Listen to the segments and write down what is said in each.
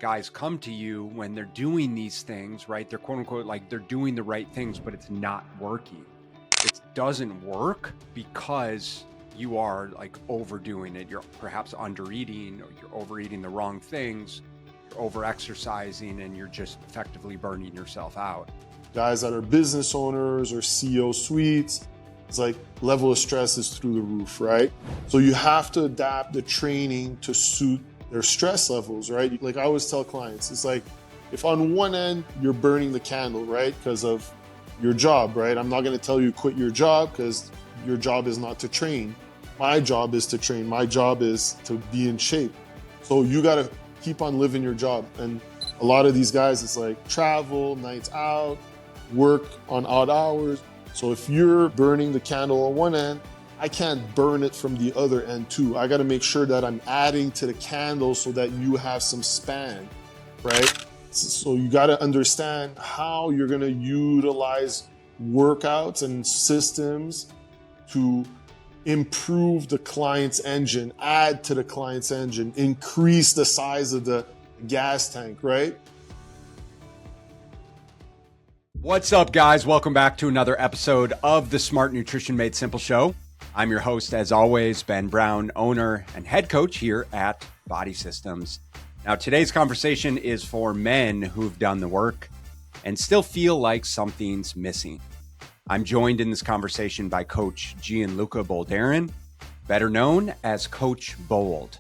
guys come to you when they're doing these things, right? They're quote unquote, like they're doing the right things, but it's not working. It doesn't work because you are like overdoing it. You're perhaps undereating, or you're overeating the wrong things, you're over exercising, and you're just effectively burning yourself out. Guys that are business owners or CEO suites, it's like level of stress is through the roof, right? So you have to adapt the training to suit their stress levels, right? Like I always tell clients, it's like if on one end you're burning the candle, right? Because of your job, right? I'm not going to tell you quit your job because your job is not to train. My job is to train. My job is to be in shape. So you got to keep on living your job. And a lot of these guys, it's like travel, nights out, work on odd hours. So if you're burning the candle on one end, I can't burn it from the other end too. I got to make sure that I'm adding to the candle so that you have some span, right? So you got to understand how you're going to utilize workouts and systems to improve the client's engine, add to the client's engine, increase the size of the gas tank, right? What's up, guys? Welcome back to another episode of the Smart Nutrition Made Simple show. I'm your host, as always, Ben Brown, owner and head coach here at Body Systems. Now, today's conversation is for men who've done the work and still feel like something's missing. I'm joined in this conversation by Coach Gianluca Boldarin, better known as Coach Bold.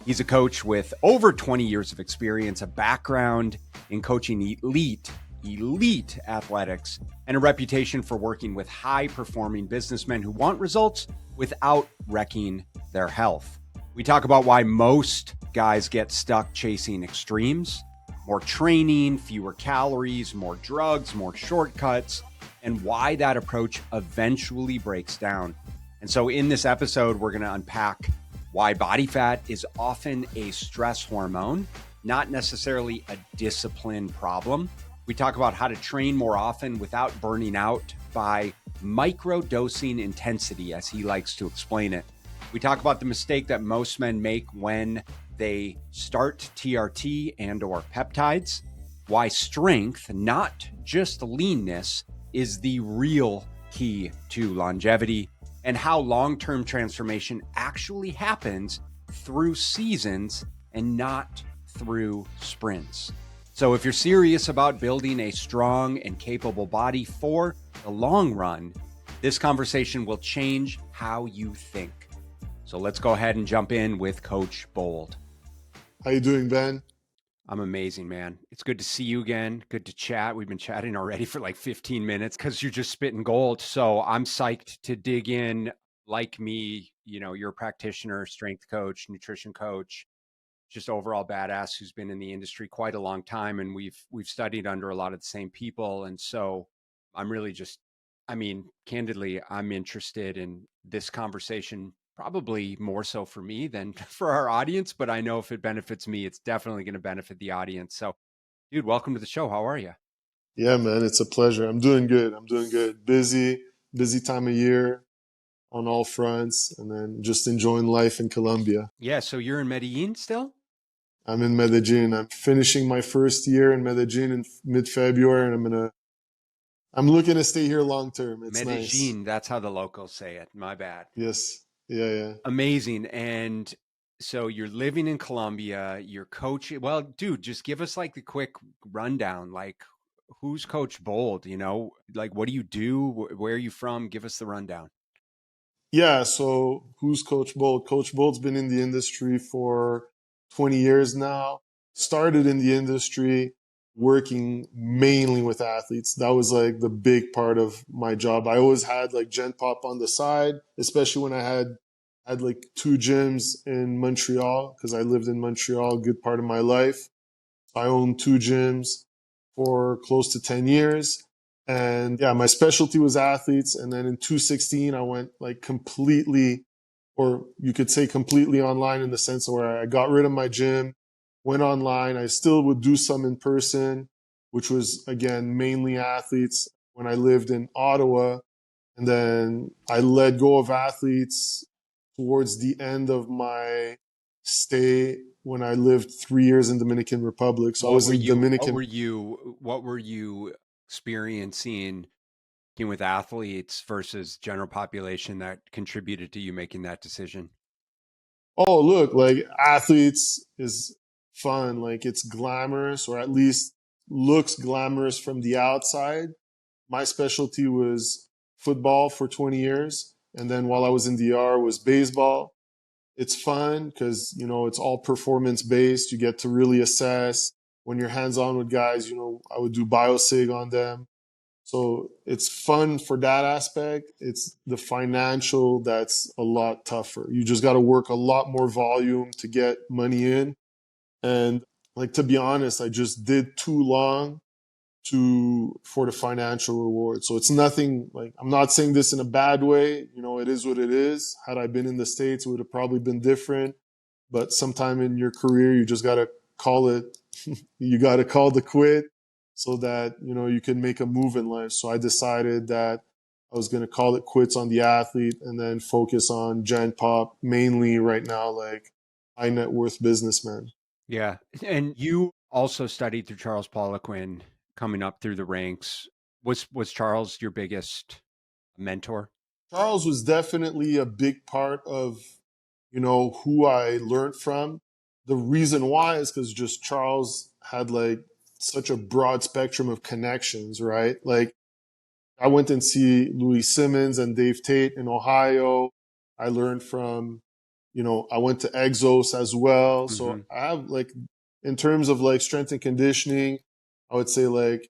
He's a coach with over 20 years of experience, a background in coaching elite athletics, and a reputation for working with high-performing businessmen who want results without wrecking their health. We talk about why most guys get stuck chasing extremes, more training, fewer calories, more drugs, more shortcuts, and why that approach eventually breaks down. And so in this episode, we're going to unpack why body fat is often a stress hormone, not necessarily a discipline problem. We talk about how to train more often without burning out by micro-dosing intensity, as he likes to explain it. We talk about the mistake that most men make when they start TRT and or peptides, why strength, not just leanness, is the real key to longevity, and how long-term transformation actually happens through seasons and not through sprints. So if you're serious about building a strong and capable body for the long run, this conversation will change how you think. So let's go ahead and jump in with Coach Bold. How you doing, Ben? I'm amazing, man. It's good to see you again. Good to chat. We've been chatting already for like 15 minutes because you're just spitting gold. So I'm psyched to dig in. Like me, you know, you're a practitioner, strength coach, nutrition coach, just overall badass who's been in the industry quite a long time. And we've studied under a lot of the same people. And so I'm really just, candidly, I'm interested in this conversation, probably more so for me than for our audience, but I know if it benefits me, it's definitely going to benefit the audience. So dude, welcome to the show. How are you? Yeah, man, it's a pleasure. I'm doing good. Busy time of year on all fronts, and then just enjoying life in Colombia. Yeah. So you're in Medellin still? I'm in Medellin. I'm finishing my first year in Medellin in mid-February, and I'm looking to stay here long term. It's Medellin, nice. that's how the locals say it. My bad. Yes. Yeah. Amazing. And so you're living in Colombia, you're coaching. Well, dude, just give us like the quick rundown. Like, who's Coach Bold? You know, like, what do you do? Where are you from? Give us the rundown. Yeah, so who's Coach Bold? Coach Bold's been in the industry for 20 years now. Started in the industry working mainly with athletes. That was like the big part of my job. I always had like Gen Pop on the side, especially when I had like two gyms in Montreal, because I lived in Montreal a good part of my life. I owned two gyms for close to 10 years. And yeah, my specialty was athletes. And then in 2016, I went like completely, or you could say completely online, in the sense where I got rid of my gym, went online. I still would do some in person, which was, again, mainly athletes when I lived in Ottawa. And then I let go of athletes towards the end of my stay when I lived 3 years in Dominican Republic. So I was in What Dominican. were you experiencing with athletes versus general population that contributed to you making that decision? Oh, look, like athletes is fun. Like it's glamorous, or at least looks glamorous from the outside. My specialty was football for 20 years. And then while I was in DR was baseball. It's fun because, it's all performance based. You get to really assess when you're hands on with guys. I would do biosig on them. So it's fun for that aspect. It's the financial that's a lot tougher. You just got to work a lot more volume to get money in. And like, to be honest, I just did too long for the financial reward. So it's nothing like, I'm not saying this in a bad way. It is what it is. Had I been in the States, it would have probably been different. But sometime in your career, you just got to call it, you got to call the quit so that, you can make a move in life. So I decided that I was going to call it quits on the athlete and then focus on Gen Pop mainly right now, like high net worth businessmen. Yeah. And you also studied through Charles Poliquin coming up through the ranks. Was Charles your biggest mentor? Charles was definitely a big part of, who I learned from. The reason why is because just Charles had like such a broad spectrum of connections, right? Like I went and see Louis Simmons and Dave Tate in Ohio. I learned from, I went to Exos as well. So Hmm. I have like, in terms of like strength and conditioning, I would say like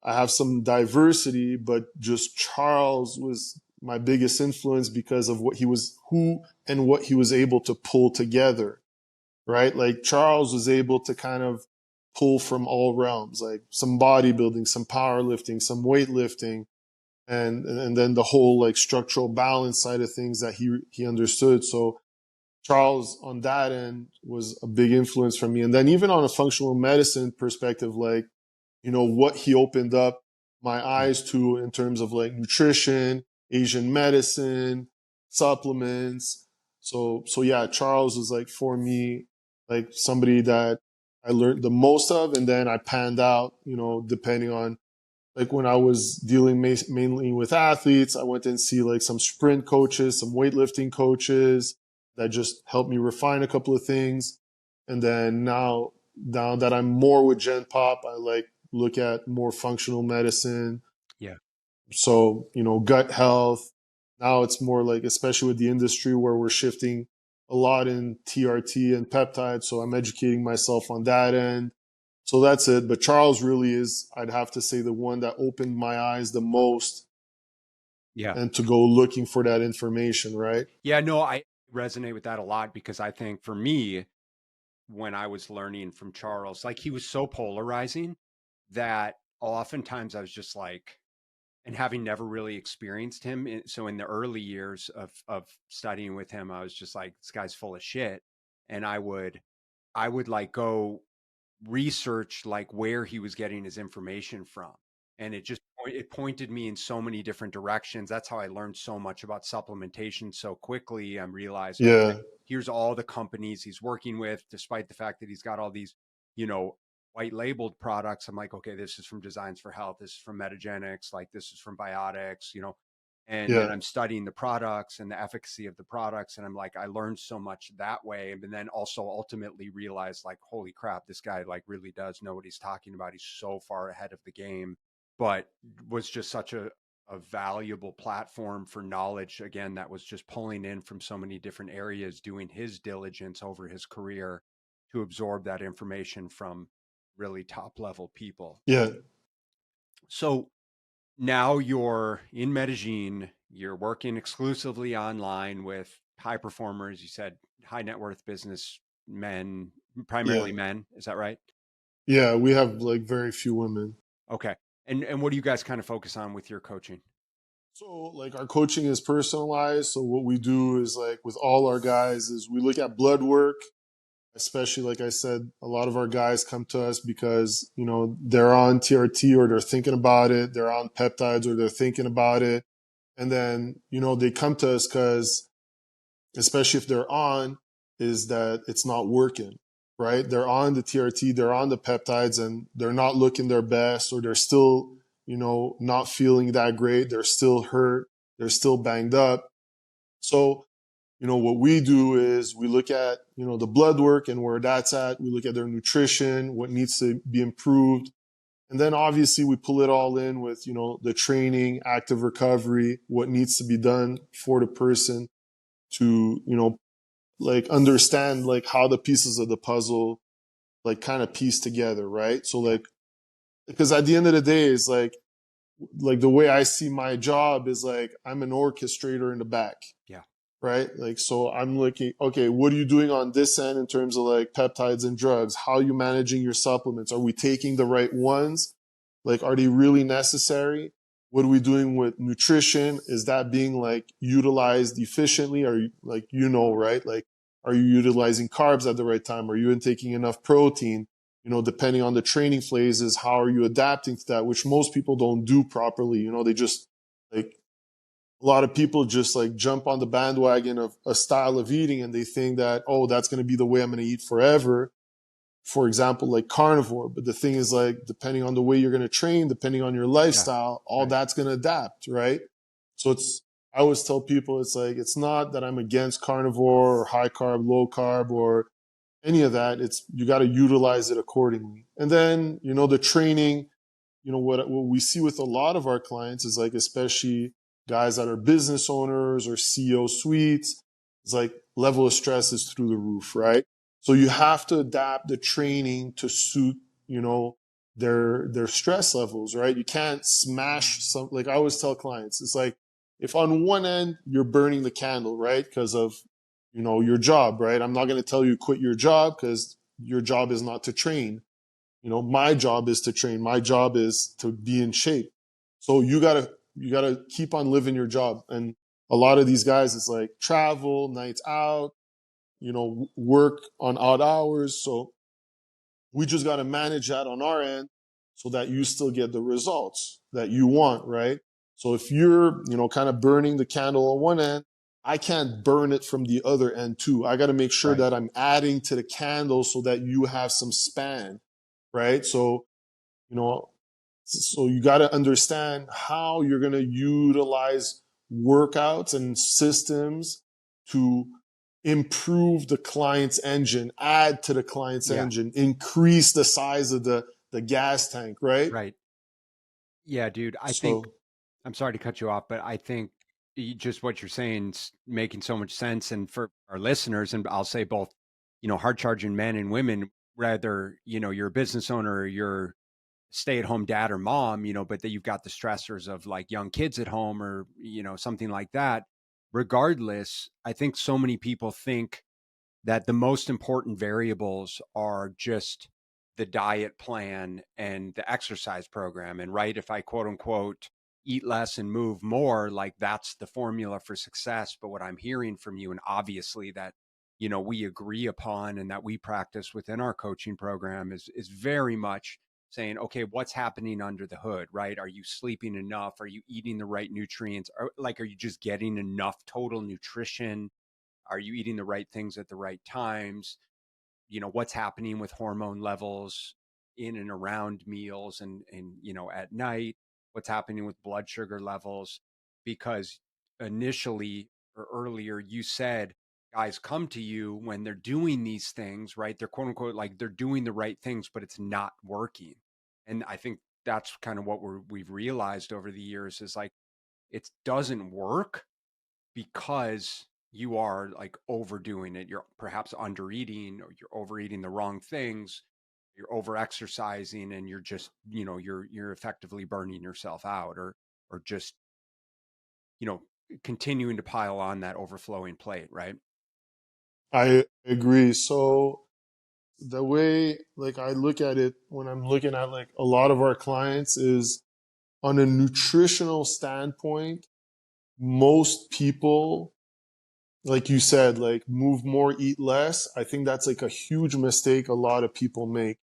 I have some diversity, but just Charles was my biggest influence because of who and what he was able to pull together, right? Like Charles was able to kind of pull from all realms, like some bodybuilding, some powerlifting, some weightlifting, and then the whole like structural balance side of things that he understood. So Charles on that end was a big influence for me. And then even on a functional medicine perspective, like, what he opened up my Yeah. eyes to in terms of like nutrition, Asian medicine, supplements. So yeah, Charles was like for me, like somebody that I learned the most of. And then I panned out, depending on like when I was dealing mainly with athletes, I went and see like some sprint coaches, some weightlifting coaches that just helped me refine a couple of things. And then now that I'm more with Gen Pop, I like look at more functional medicine. Yeah. So, gut health. Now it's more like, especially with the industry where we're shifting a lot in TRT and peptides. So I'm educating myself on that end. So that's it. But Charles really is, I'd have to say, the one that opened my eyes the most Yeah. and to go looking for that information, right? Yeah. No, I resonate with that a lot because I think for me, when I was learning from Charles, like he was so polarizing that oftentimes I was just like, and having never really experienced him, so in the early years of studying with him, I was just like, this guy's full of shit, and I would like go research like where he was getting his information from, and it pointed me in so many different directions. That's how I learned so much about supplementation so quickly. I realized, Yeah. here's all the companies he's working with, despite the fact that he's got all these, you know, white labeled products. I'm like, okay, this is from Designs for Health. This is from Metagenics. Like this is from Biotics, and then Yeah. I'm studying the products and the efficacy of the products. And I'm like, I learned so much that way. And then also ultimately realized like, holy crap, this guy like really does know what he's talking about. He's so far ahead of the game, but was just such a valuable platform for knowledge, again, that was just pulling in from so many different areas, doing his diligence over his career to absorb that information from really top level people. Yeah. So now you're in Medellin, you're working exclusively online with high performers. You said high net worth business men, Yeah. primarily men. Is that right? Yeah. We have like very few women. Okay. And what do you guys kind of focus on with your coaching? So like our coaching is personalized. So what we do is like with all our guys is we look at blood work, especially like I said, a lot of our guys come to us because, they're on TRT or they're thinking about it. They're on peptides or they're thinking about it. And then, they come to us because, especially if they're on, is that it's not working. right? They're on the TRT, they're on the peptides, and they're not looking their best, or they're still, not feeling that great. They're still hurt. They're still banged up. So, what we do is we look at, the blood work and where that's at. We look at their nutrition, what needs to be improved. And then obviously we pull it all in with, the training, active recovery, what needs to be done for the person to, like understand like how the pieces of the puzzle like kind of piece together, right? So like, because at the end of the day, it's like the way I see my job is like I'm an orchestrator in the back. Yeah. Right? Like, so I'm looking, okay, what are you doing on this end in terms of like peptides and drugs? How are you managing your supplements? Are we taking the right ones? Like, are they really necessary? What are we doing with nutrition? Is that being like utilized efficiently? Are you like, right? Like, are you utilizing carbs at the right time? Are you taking enough protein? Depending on the training phases, how are you adapting to that? Which most people don't do properly. They just like, a lot of people just like jump on the bandwagon of a style of eating and they think that, oh, that's going to be the way I'm going to eat forever. For example, like carnivore. But the thing is like, depending on the way you're going to train, depending on your lifestyle, all that's going to adapt, right? So I always tell people, it's like, it's not that I'm against carnivore or high carb, low carb or any of that. It's, you got to utilize it accordingly. And then, the training, what we see with a lot of our clients is like, especially guys that are business owners or CEO suites, it's like level of stress is through the roof, right? So you have to adapt the training to suit, their stress levels, right? You can't smash some, like I always tell clients, it's like, if on one end you're burning the candle, right? Because of, your job, right? I'm not going to tell you quit your job because your job is not to train. My job is to train. My job is to be in shape. So you gotta keep on living your job. And a lot of these guys, it's like travel, nights out, work on odd hours. So we just got to manage that on our end so that you still get the results that you want, right? So if you're, kind of burning the candle on one end, I can't burn it from the other end too. I got to make sure that I'm adding to the candle so that you have some span, right? So, so you got to understand how you're going to utilize workouts and systems to improve the client's engine, add to the client's engine, increase the size of the gas tank, right? Right. Yeah, dude. I think, I'm sorry to cut you off, but I think just what you're saying is making so much sense. And for our listeners, and I'll say both, hard charging men and women, whether, you're a business owner or you're stay-at-home dad or mom, but that you've got the stressors of like young kids at home or, something like that. Regardless, I think so many people think that the most important variables are just the diet plan and the exercise program. And right, if I quote unquote eat less and move more, like that's the formula for success. But what I'm hearing from you, and obviously that, we agree upon and that we practice within our coaching program is very much saying, okay, what's happening under the hood, right? Are you sleeping enough? Are you eating the right nutrients? Are you just getting enough total nutrition? Are you eating the right things at the right times? What's happening with hormone levels in and around meals and at night? What's happening with blood sugar levels? Because initially or earlier you said guys come to you when they're doing these things, right? They're quote unquote like they're doing the right things, but it's not working. And I think that's kind of what we've realized over the years is like it doesn't work because you are like overdoing it. You're perhaps under eating or you're overeating the wrong things. You're over exercising and you're just, you're effectively burning yourself out or just, you know, continuing to pile on that overflowing plate, right? I agree. So the way like I look at it when I'm looking at like a lot of our clients is on a nutritional standpoint, most people, like you said, like move more, eat less. I think that's like a huge mistake a lot of people make.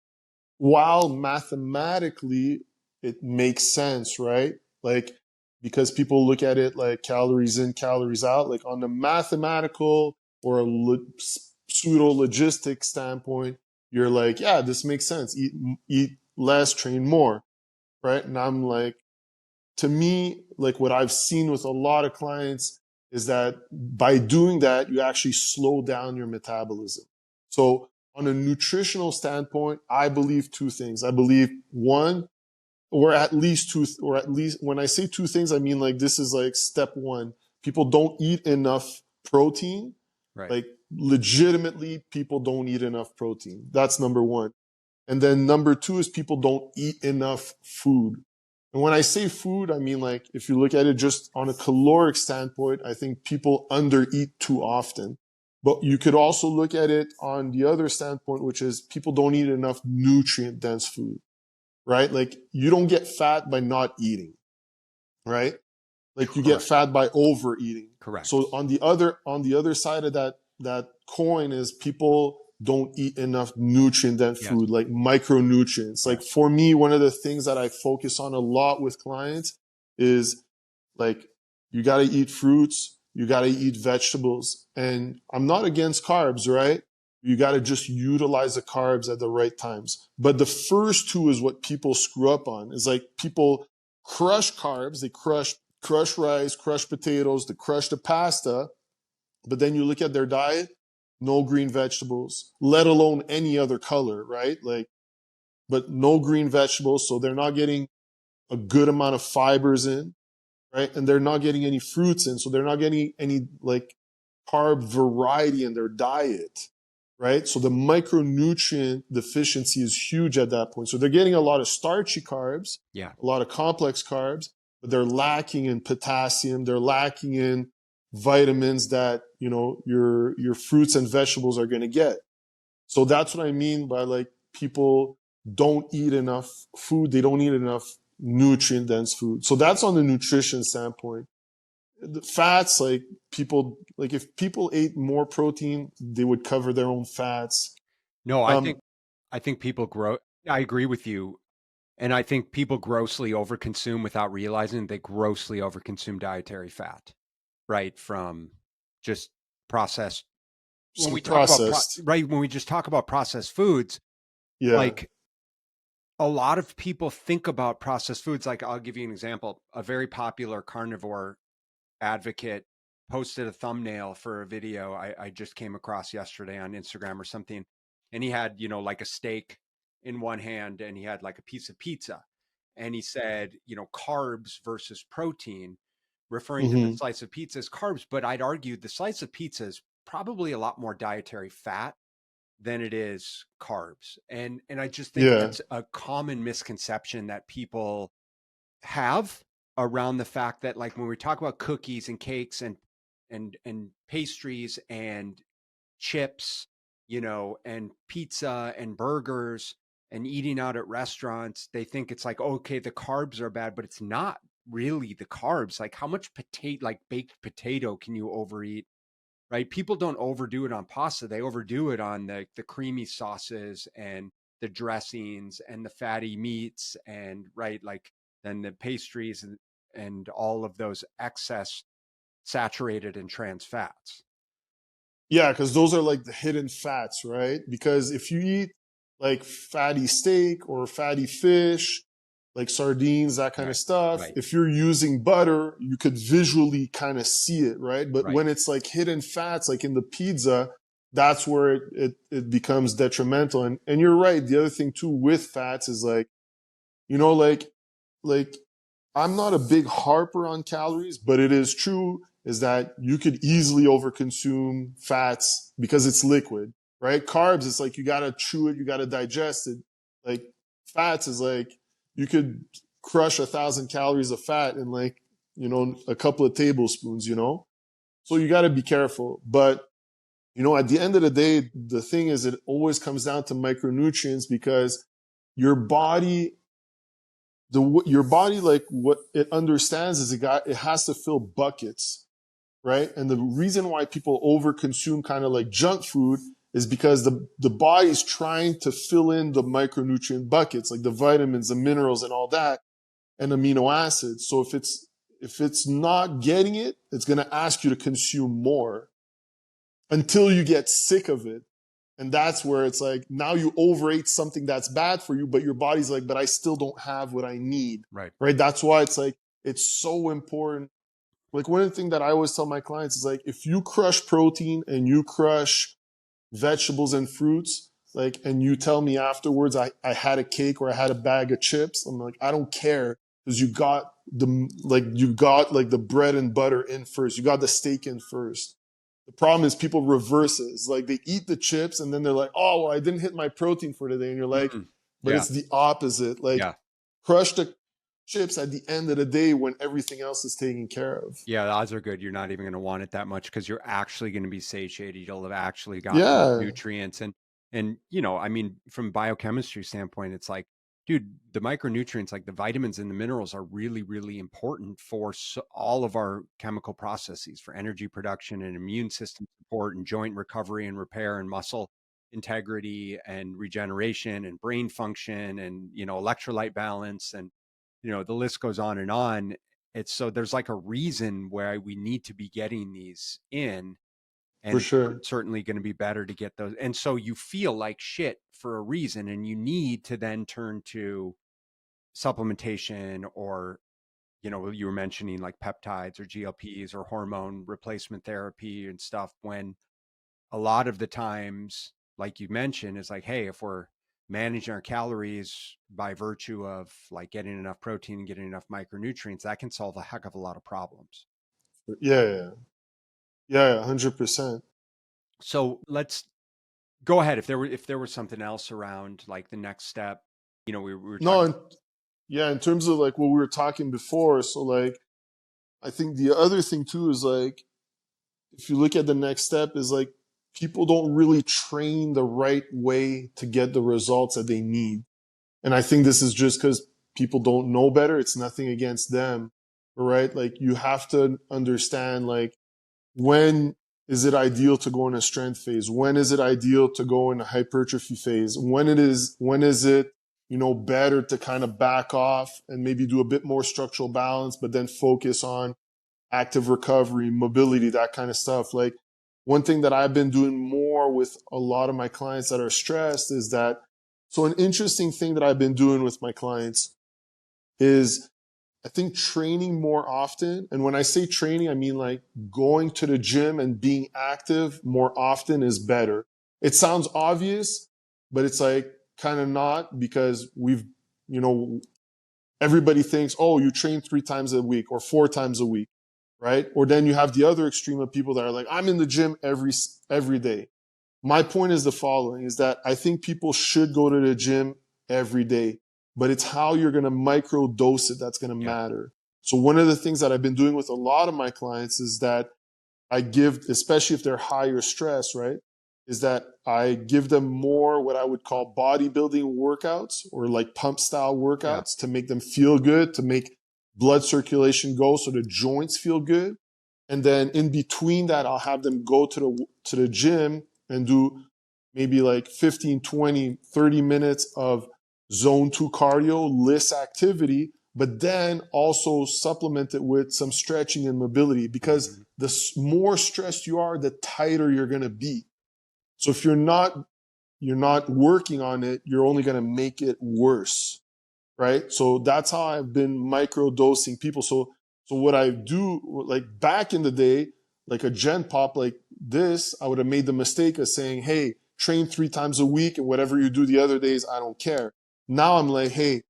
While mathematically it makes sense, right? Like, because people look at it like calories in, calories out, like on the mathematical or a pseudo logistic standpoint, you're like, yeah, this makes sense. Eat less, train more, right? And I'm like, to me, like what I've seen with a lot of clients is that by doing that, you actually slow down your metabolism. So on a nutritional standpoint, I believe two things. I believe one, or at least two, or at least when I say two things, I mean like this is like step one. People don't eat enough protein. Right. Like legitimately, people don't eat enough protein. That's number one. And then number two is people don't eat enough food. And when I say food, I mean like if you look at it just on a caloric standpoint, I think people undereat too often. But you could also look at it on the other standpoint, which is people don't eat enough nutrient dense food, right? Like you don't get fat by not eating, right? Like you get Correct. fat by overeating. Correct. So on the other side of that coin is people don't eat enough nutrient dense Yes. food, like micronutrients. Like Yes. for me, one of the things that I focus on a lot with clients is like you got to eat fruits, you got to eat vegetables. And I'm not against carbs, right? You got to just utilize the carbs at the right times. But the first two is what people screw up on. Is like people crush carbs, they crush rice, crush potatoes, they crush the pasta. But then you look at their diet, no green vegetables, let alone any other color, right? Like, but no green vegetables. So they're not getting a good amount of fibers in, right? And they're not getting any fruits in. So they're not getting any like carb variety in their diet, right? So the micronutrient deficiency is huge at that point. So they're getting a lot of starchy carbs, Yeah. a lot of complex carbs, but they're lacking in potassium. They're lacking in vitamins that, your fruits and vegetables are going to get. So that's what I mean by like people don't eat enough food. They don't eat enough nutrient dense food. So that's on the nutrition standpoint. The fats, like people, like if people ate more protein, they would cover their own fats. No, Um, I think people grow. I agree with you. And I think people grossly overconsume without realizing they grossly overconsume dietary fat, right? From just processed. When we talk about processed. right, when we just talk about processed foods, Yeah. like a lot of people think about processed foods. Like I'll give you an example. A very popular carnivore advocate posted a thumbnail for a video I just came across yesterday on Instagram or something. And he had, like a steak in one hand and he had like a piece of pizza. And he said, carbs versus protein, referring to the Hmm. slice of pizza as carbs. But I'd argue the slice of pizza is probably a lot more dietary fat than it is carbs. And I just think Yeah. that's a common misconception that people have around the fact that like when we talk about cookies and cakes and pastries and chips, and pizza and burgers and eating out at restaurants, they think it's like, okay, the carbs are bad, but it's not really the carbs. Like how much potato, like baked potato can you overeat? Right? People don't overdo it on pasta. They overdo it on the creamy sauces and the dressings and the fatty meats and right, like then the pastries and all of those excess saturated and trans fats. Yeah. Cause those are like the hidden fats, right? Because if you eat like fatty steak or fatty fish, like sardines, that kind of Right. stuff. Right. If you're using butter, you could visually kind of see it, right? But Right. when it's like hidden fats, like in the pizza, that's where it becomes detrimental. And you're right. The other thing too with fats is like, like I'm not a big harper on calories, but it is true is that you could easily overconsume fats because it's liquid, right? Carbs, it's like you gotta chew it, you gotta digest it. Like fats is like you could crush 1,000 calories of fat in like, a couple of tablespoons. So you gotta be careful. But at the end of the day, the thing is it always comes down to micronutrients because your body your body, like what it understands is it has to fill buckets, right? And the reason why people overconsume kind of like junk food is because the body's trying to fill in the micronutrient buckets, like the vitamins, the minerals, and all that, and amino acids. So if it's not getting it, it's going to ask you to consume more until you get sick of it. And that's where it's like, now you overate something that's bad for you, but your body's like, but I still don't have what I need. Right. Right. That's why it's like, it's so important. Like one of the things that I always tell my clients is like, if you crush protein and you crush vegetables and fruits, like, and you tell me afterwards, I had a cake or I had a bag of chips, I'm like, I don't care, because you got the bread and butter in first. You got the steak in first. The problem is people reverse it. It's like they eat the chips and then they're like, oh, well, I didn't hit my protein for today. And you're like, but Yeah. it's the opposite. Like, Yeah. crush the chips at the end of the day when everything else is taken care of. Yeah, the odds are good you're not even going to want it that much because you're actually going to be satiated. You'll have actually gotten those Yeah, nutrients. And you know, I mean, from biochemistry standpoint, it's like, dude, the micronutrients, like the vitamins and the minerals, are really, really important for all of our chemical processes, for energy production and immune system support and joint recovery and repair and muscle integrity and regeneration and brain function and, you know, electrolyte balance, and you know, the list goes on and on. It's so there's like a reason why we need to be getting these in, for and sure. certainly going to be better to get those. And so you feel like shit for a reason, and you need to then turn to supplementation, or, you know, you were mentioning like peptides or GLPs or hormone replacement therapy and stuff, when a lot of the times, like you mentioned, is like, hey, if we're managing our calories by virtue of like getting enough protein and getting enough micronutrients, that can solve a heck of a lot of problems. Yeah, 100%. So let's go ahead. If there was something else around like the next step, you know, we were No, talking. and yeah, in terms of like what we were talking before, so like I think the other thing too is like, if you look at the next step, is like people don't really train the right way to get the results that they need. And I think this is just because people don't know better. It's nothing against them, right? Like you have to understand, like, when is it ideal to go in a strength phase? When is it ideal to go in a hypertrophy phase? When is it, you know, better to kind of back off and maybe do a bit more structural balance, but then focus on active recovery, mobility, that kind of stuff. Like one thing that I've been doing more with a lot of my clients that are stressed is that, so an interesting thing that I've been doing with my clients is, I think, training more often. And when I say training, I mean like going to the gym and being active more often is better. It sounds obvious, but it's like kind of not, because you know, everybody thinks, oh, you train 3 times a week or 4 times a week, right? Or then you have the other extreme of people that are like, I'm in the gym every day. My point is the following, is that I think people should go to the gym every day, but it's how you're going to micro dose it that's going to Yeah. matter. So one of the things that I've been doing with a lot of my clients is that I give, especially if they're higher stress, right, is that I give them more what I would call bodybuilding workouts, or like pump style Yeah. workouts, to make them feel good, to make blood circulation go so the joints feel good. And then in between that, I'll have them go to the gym and do maybe like 15, 20, 30 minutes of zone 2 cardio, list activity, but then also supplement it with some stretching and mobility, because the more stressed you are, the tighter you're going to be. So if you're not working on it, you're only going to make it worse, right? So that's how I've been micro dosing people. So what I do, like back in the day, like a gen pop like this, I would have made the mistake of saying, hey, train 3 times a week and whatever you do the other days, I don't care. Now I'm like, hey,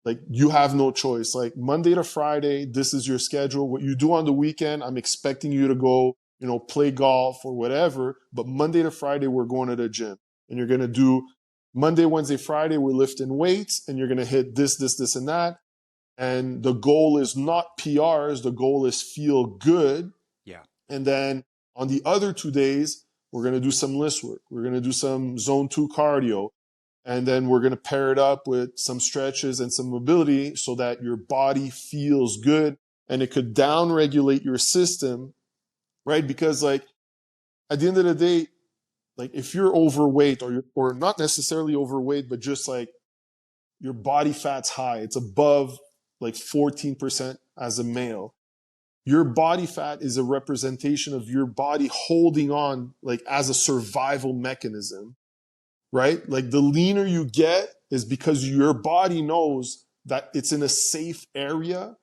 like you have no choice. Like Monday to Friday, this is your schedule. What you do on the weekend, I'm expecting you to go, you know, play golf or whatever. But Monday to Friday, we're going to the gym, and you're going to do Monday, Wednesday, Friday, we're lifting weights, and you're going to hit this, and that. And the goal is not PRs. The goal is feel good. Yeah. And then on the other 2 days, we're going to do some list work. We're going to do some zone 2 cardio. And then we're going to pair it up with some stretches and some mobility so that your body feels good, and it could down regulate your system, right? Because like at the end of the day, like if you're overweight, or not necessarily overweight, but just like your body fat's high, it's above like 14% as a male. Your body fat is a representation of your body holding on, like as a survival mechanism. right? Like the leaner you get is because your body knows that it's in a safe area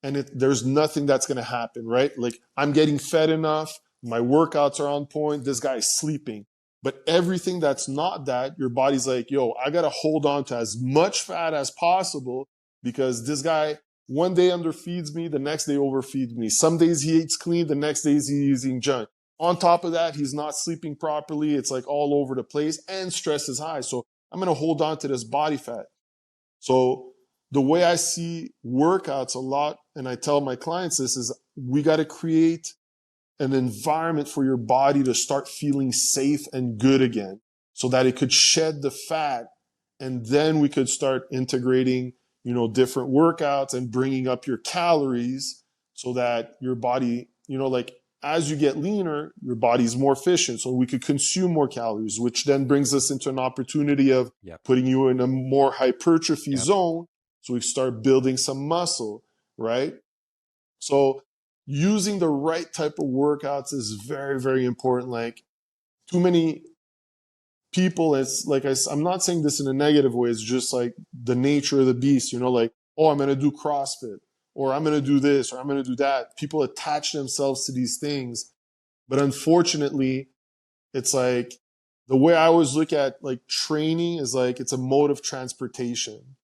and there's nothing that's going to happen, right? Like I'm getting fed enough, my workouts are on point, this guy's sleeping. But everything that's not that, your body's like, yo, I got to hold on to as much fat as possible because this guy one day underfeeds me, the next day overfeeds me. Some days he eats clean, the next days he's eating junk. On top of that, he's not sleeping properly. It's like all over the place and stress is high. So I'm going to hold on to this body fat. So the way I see workouts a lot, and I tell my clients this, is we got to create an environment for your body to start feeling safe and good again so that it could shed the fat. And then we could start integrating, different workouts and bringing up your calories so that your body, like as you get leaner, your body's more efficient. So we could consume more calories, which then brings us into an opportunity of Yep. putting you in a more hypertrophy Yep. zone. So we start building some muscle, right? So using the right type of workouts is very, very important. Like too many people, it's like I'm not saying this in a negative way. It's just like the nature of the beast, like, oh, I'm going to do CrossFit or I'm going to do this or I'm going to do that. People attach themselves to these things. But unfortunately, it's like the way I always look at like training is like it's a mode of transportation,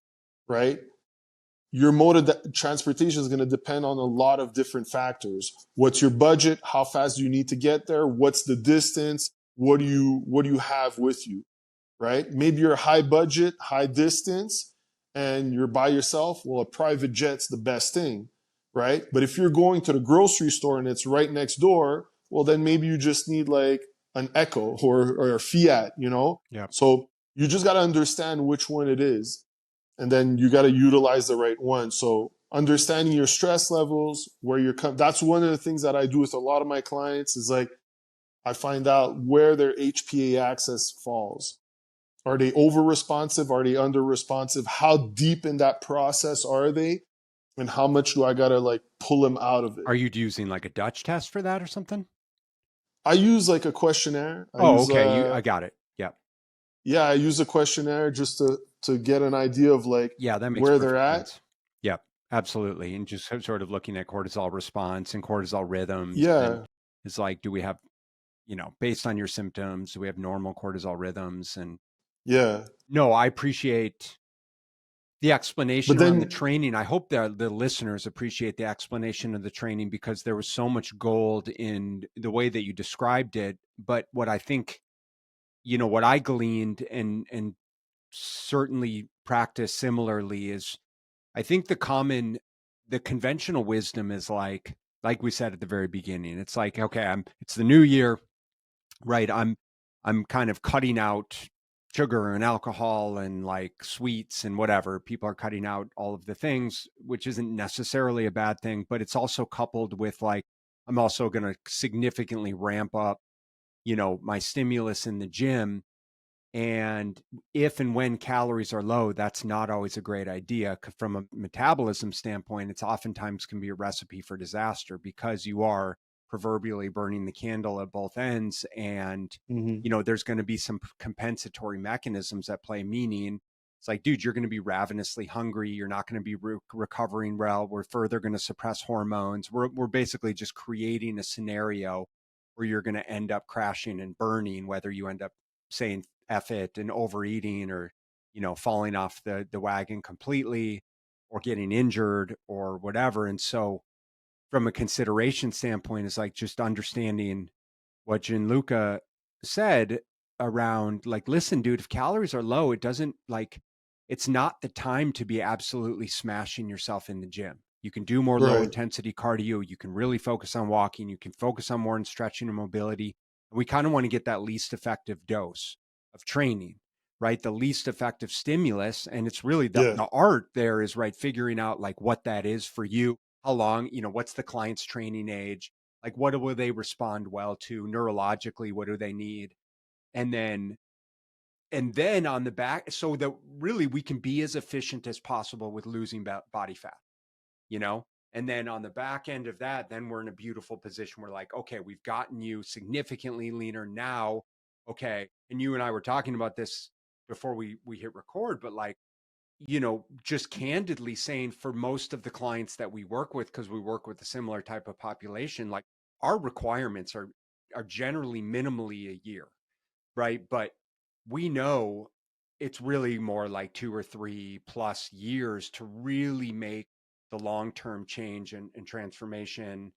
right? Your mode of transportation is going to depend on a lot of different factors. What's your budget? How fast do you need to get there? What's the distance? What do you have with you? Right? Maybe you're high budget, high distance, and you're by yourself. Well, a private jet's the best thing, right? But if you're going to the grocery store and it's right next door, well, then maybe you just need like an Echo or a Fiat, Yep. So you just got to understand which one it is and then you got to utilize the right one. So understanding your stress levels, where you're that's one of the things that I do with a lot of my clients is like I find out where their HPA axis falls. Are they over responsive? Are they under responsive? How deep in that process are they? And how much do I got to like pull them out of it? Are you using like a Dutch test for that or something? I use like a questionnaire. Oh, okay. I got it. Yep. I use a questionnaire just to get an idea of like Yeah, that makes where they're perfect at. sense. Yep, absolutely. And just sort of looking at cortisol response and cortisol rhythms. And Yeah. it's like, do we have, based on your symptoms, do we have normal cortisol rhythms? And Yeah. no, I appreciate the But explanation around the then, training. I hope that the listeners appreciate the explanation of the training because there was so much gold in the way that you described it. But what I think, what I gleaned and certainly practice similarly is I think the conventional wisdom is like we said at the very beginning, it's like, okay, it's the new year, right? I'm kind of cutting out sugar and alcohol and like sweets and whatever. People are cutting out all of the things, which isn't necessarily a bad thing, but it's also coupled with like, I'm also going to significantly ramp up, my stimulus in the gym. And if and when calories are low, that's not always a great idea. From a metabolism standpoint, it's oftentimes can be a recipe for disaster because you are proverbially burning the candle at both ends. And, mhm. there's going to be some compensatory mechanisms at play, meaning it's like, dude, you're going to be ravenously hungry. You're not going to be recovering well. We're further going to suppress hormones. We're basically just creating a scenario where you're going to end up crashing and burning, whether you end up saying F it and overeating or, falling off the wagon completely or getting injured or whatever. And so from a consideration standpoint, it's like just understanding what Gianluca said around like, listen, dude, if calories are low, it doesn't like, it's not the time to be absolutely smashing yourself in the gym. You can do more low Right. intensity cardio. You can really focus on walking. You can focus on more on stretching and mobility. And we kind of want to get that least effective dose of training, right? The least effective stimulus. And it's really Yeah. the art there is right, figuring out like what that is for you, how long, what's the client's training age, like what will they respond well to neurologically, what do they need, and then on the back, so that really we can be as efficient as possible with losing body fat, you know and then on the back end of that, then we're in a beautiful position. We're like, okay, we've gotten you significantly leaner. Now okay, and you and I were talking about this before we hit record, but like, just candidly saying for most of the clients that we work with, because we work with a similar type of population, like our requirements are generally minimally a year, right? But we know it's really more like 2 or 3 plus years to really make the long-term change and transformation,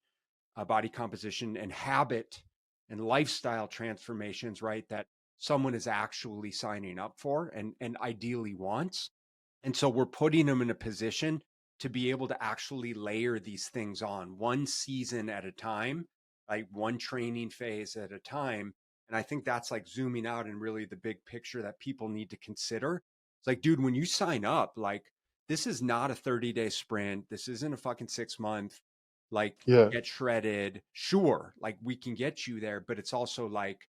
body composition and habit and lifestyle transformations, right? That someone is actually signing up for and ideally wants. And so we're putting them in a position to be able to actually layer these things on one season at a time, like one training phase at a time. And I think that's like zooming out and really the big picture that people need to consider. It's like, dude, when you sign up, like, this is not a 30-day sprint. This isn't a fucking 6 month, like, Yeah. get shredded. Sure, like we can get you there, but it's also like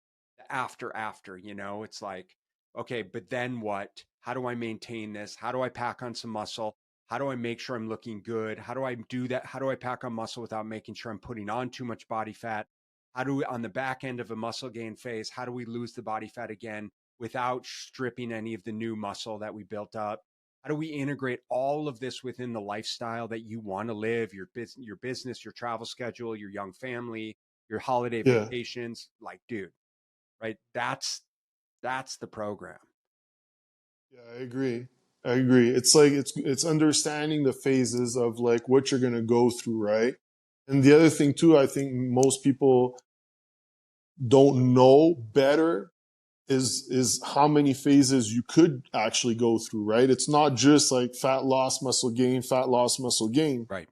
after, it's like, okay, but then what? How do I maintain this? How do I pack on some muscle? How do I make sure I'm looking good? How do I do that? How do I pack on muscle without making sure I'm putting on too much body fat? How do we, on the back end of a muscle gain phase, how do we lose the body fat again without stripping any of the new muscle that we built up? How do we integrate all of this within the lifestyle that you want to live, your business, your travel schedule, your young family, your holiday Yeah. vacations? Like, dude, right? That's the program. Yeah, I agree. I agree. It's like it's understanding the phases of like what you're gonna go through, right? And the other thing too, I think most people don't know better is how many phases you could actually go through, right? It's not just like fat loss, muscle gain, fat loss, muscle gain. Right.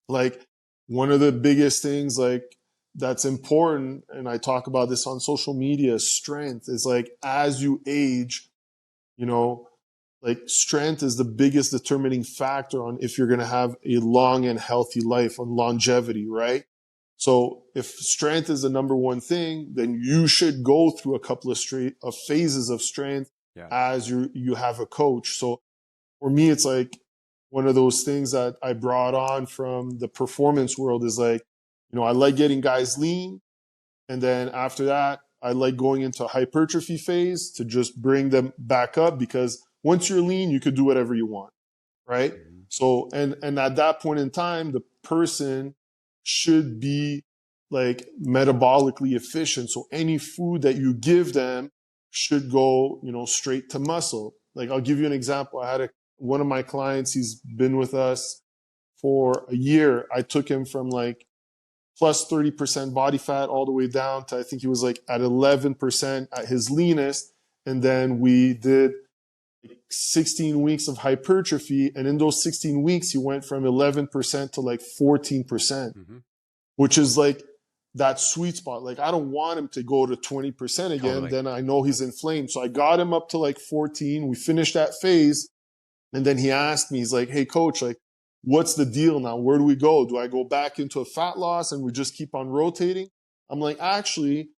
Like one of the biggest things like that's important, and I talk about this on social media, strength is like as you age, you know, like strength is the biggest determining factor on if you're going to have a long and healthy life, on longevity, right? So if strength is the number one thing, then you should go through a couple of phases of strength Yeah. as you have a coach. So for me, it's like one of those things that I brought on from the performance world is like, I like getting guys lean. And then after that, I like going into a hypertrophy phase to just bring them back up, because once you're lean, you could do whatever you want, right? Mm-hmm. So, and at that point in time, the person should be like metabolically efficient. So any food that you give them should go, straight to muscle. Like I'll give you an example. I had one of my clients, he's been with us for a year. I took him from like plus 30% body fat all the way down to, I think he was like at 11% at his leanest. And then we did 16 weeks of hypertrophy. And in those 16 weeks, he went from 11% to like 14%, Mm-hmm. which is like that sweet spot. Like I don't want him to go to 20% again. Totally. Then I know he's inflamed. So I got him up to like 14. We finished that phase. And then he asked me, he's like, hey coach, like, what's the deal now? Where do we go? Do I go back into a fat loss and we just keep on rotating? I'm like, actually,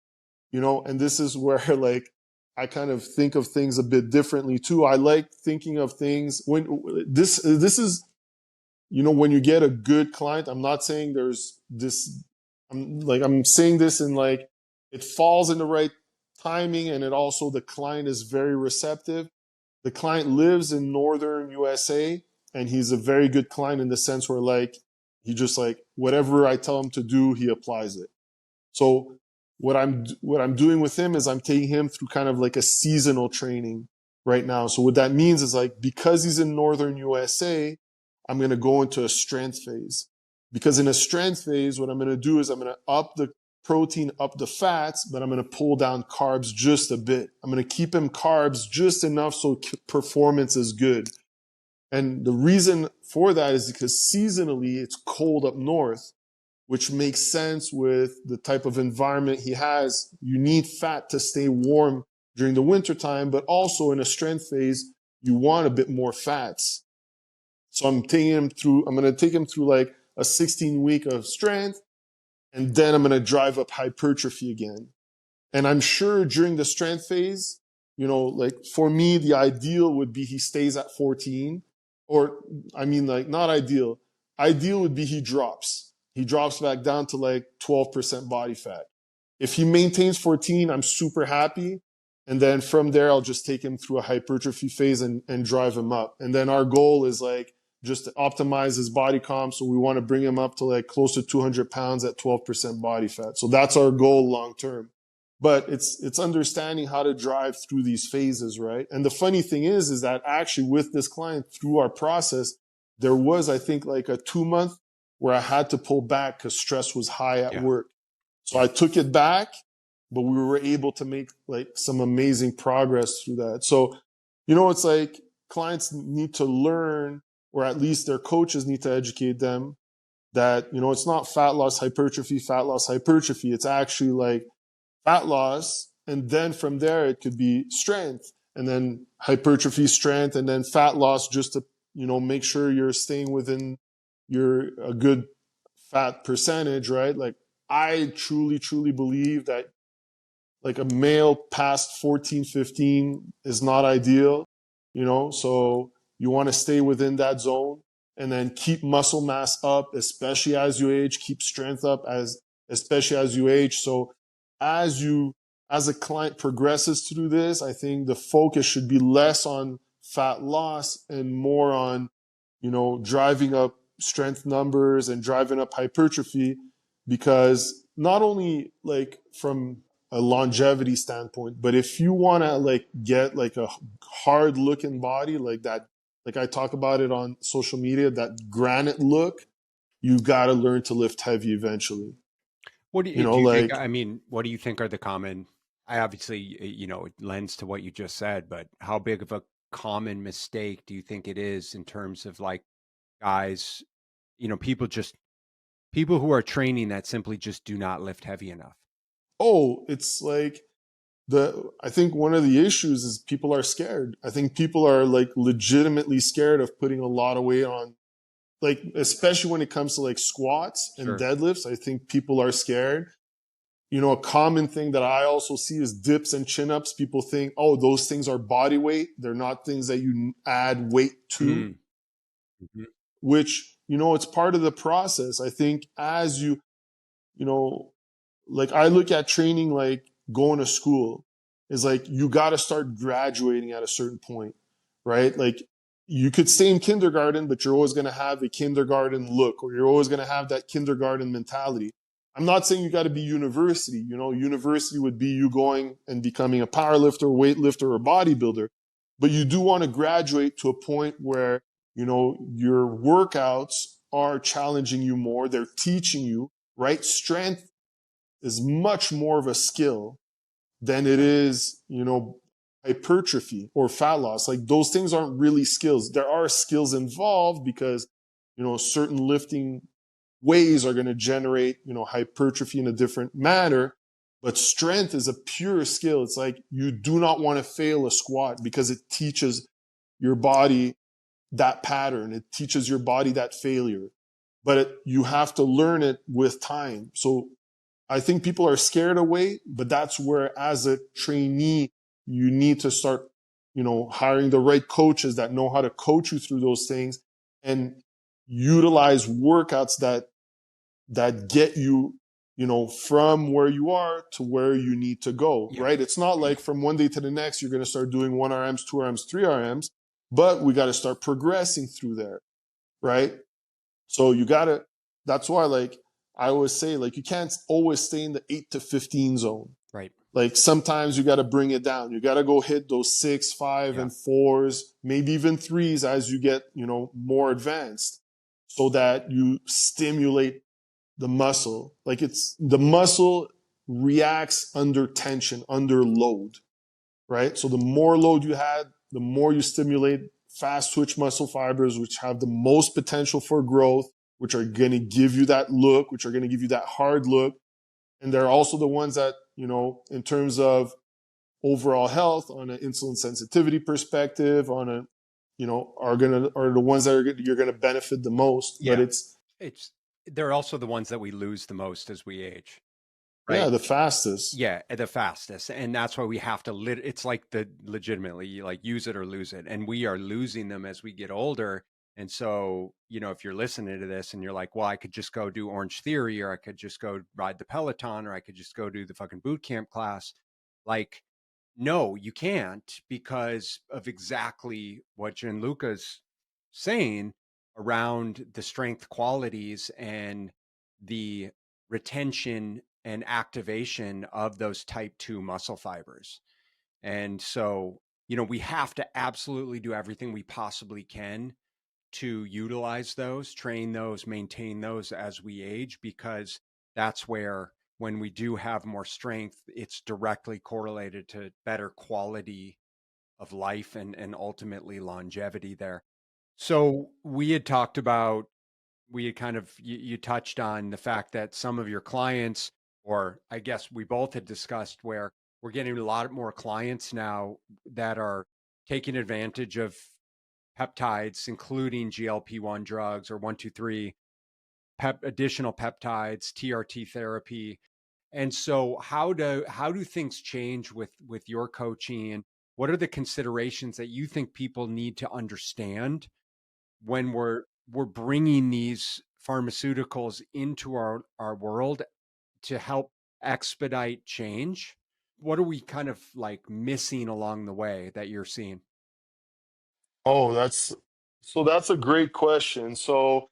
and this is where like I kind of think of things a bit differently too. I like thinking of things when this is, when you get a good client. I'm not saying there's this, I'm saying this in like it falls in the right timing, and it also the client is very receptive. The client lives in northern USA, and he's a very good client in the sense where like he just like whatever I tell him to do, he applies it. So what I'm doing with him is I'm taking him through kind of like a seasonal training right now. So what that means is like, because he's in northern USA, I'm going to go into a strength phase. Because in a strength phase, what I'm going to do is I'm going to up the protein, up the fats, but I'm going to pull down carbs just a bit. I'm going to keep him carbs just enough so performance is good. And the reason for that is because seasonally it's cold up north, which makes sense with the type of environment he has. You need fat to stay warm during the wintertime, but also in a strength phase, you want a bit more fats. So I'm going to take him through like a 16-week of strength, and then I'm going to drive up hypertrophy again. And I'm sure during the strength phase, like for me, the ideal would be he stays at 14, or I mean, like not ideal. Ideal would be he drops. He drops back down to like 12% body fat. If he maintains 14, I'm super happy. And then from there, I'll just take him through a hypertrophy phase and drive him up. And then our goal is like just to optimize his body comp. So we want to bring him up to like close to 200 pounds at 12% body fat. So that's our goal long term. But it's understanding how to drive through these phases, right? And the funny thing is that actually with this client through our process, there was, I think, like a 2 month where I had to pull back because stress was high at work. So I took it back, but we were able to make like some amazing progress through that. So, it's like clients need to learn, or at least their coaches need to educate them that, it's not fat loss, hypertrophy, fat loss, hypertrophy. It's actually like fat loss. And then from there, it could be strength, and then hypertrophy, strength, and then fat loss just to, make sure you're staying within a good fat percentage, right? Like I truly, truly believe that like a male past 14, 15 is not ideal, so you want to stay within that zone and then keep muscle mass up, especially as you age, keep strength up especially as you age. So as a client progresses through this, I think the focus should be less on fat loss and more on, driving up strength numbers and driving up hypertrophy, because not only like from a longevity standpoint, but if you want to like get like a hard looking body like that, like I talk about it on social media, that granite look, you got to learn to lift heavy eventually. What do you think? I mean, what do you think are the common? I obviously, it lends to what you just said, but how big of a common mistake do you think it is in terms of like guys, people who are training that simply just do not lift heavy enough? Oh, it's like I think one of the issues is people are scared. I think people are like legitimately scared of putting a lot of weight on, like, especially when it comes to like squats and deadlifts. I think people are scared. A common thing that I also see is dips and chin ups. People think, oh, those things are body weight. They're not things that you add weight to, which, it's part of the process. I think as like I look at training like going to school is like you got to start graduating at a certain point, right? Like you could stay in kindergarten, but you're always going to have a kindergarten look, or you're always going to have that kindergarten mentality. I'm not saying you got to be university. University would be you going and becoming a power lifter, weightlifter, or bodybuilder. But you do want to graduate to a point where, your workouts are challenging you more. They're teaching you, right? Strength is much more of a skill than it is, hypertrophy or fat loss. Like those things aren't really skills. There are skills involved because, certain lifting ways are going to generate, hypertrophy in a different manner. But strength is a pure skill. It's like you do not want to fail a squat because it teaches your body that pattern. It teaches your body that failure. But you have to learn it with time. So I think people are scared of weight, but that's where as a trainee, you need to start, hiring the right coaches that know how to coach you through those things and utilize workouts that get you, from where you are to where you need to go, right? It's not like from one day to the next, you're going to start doing 1 RMs, 2 RMs, 3 RMs, but we got to start progressing through there, right? So that's why like, I always say like, you can't always stay in the 8 to 15 zone. Right. Like sometimes you got to bring it down. You got to go hit those 6, 5, and 4s, maybe even 3s as you get, more advanced, so that you stimulate the muscle. Like the muscle reacts under tension, under load, right? So the more load you had, the more you stimulate fast twitch muscle fibers, which have the most potential for growth, which are going to give you that look, which are going to give you that hard look. And they're also the ones that, in terms of overall health, on an insulin sensitivity perspective, on a, are the ones that you're going to benefit the most. Yeah. But they're also the ones that we lose the most as we age. Right? Yeah, the fastest. Yeah, the fastest. And that's why we have to it's like legitimately like use it or lose it. And we are losing them as we get older. And so, if you're listening to this and you're like, well, I could just go do Orange Theory, or I could just go ride the Peloton, or I could just go do the fucking boot camp class. Like, No, you can't because of exactly what Gianluca's saying around the strength qualities and the retention and activation of those type 2 muscle fibers. And so, we have to absolutely do everything we possibly can to utilize those, train those, maintain those as we age, because that's where, when we do have more strength, it's directly correlated to better quality of life and ultimately longevity there. So we had talked about, we had kind of, you touched on the fact that some of your clients, or I guess we both had discussed, where we're getting a lot more clients now that are taking advantage of peptides, including GLP-1 drugs or 123 additional peptides, TRT therapy. And so how do things change with your coaching, and what are the considerations that you think people need to understand when we're bringing these pharmaceuticals into our world to help expedite change? What are we kind of like missing along the way that you're seeing? Oh, that's a great question. So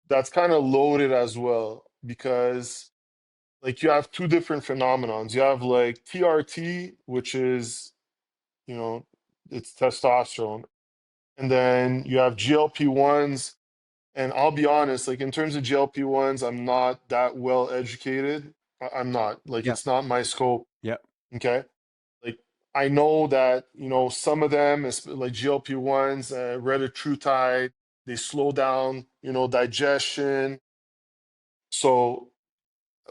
that's kind of loaded as well because like you have two different phenomenons. You have like TRT, which is, you know, it's testosterone. And then you have GLP-1s. And I'll be honest, like in terms of GLP-1s, I'm not that well educated. I'm not. Like Yeah. it's not my scope. Yeah. Okay. Like I know that, some of them, like GLP-1s, retatrutide, they slow down, digestion. So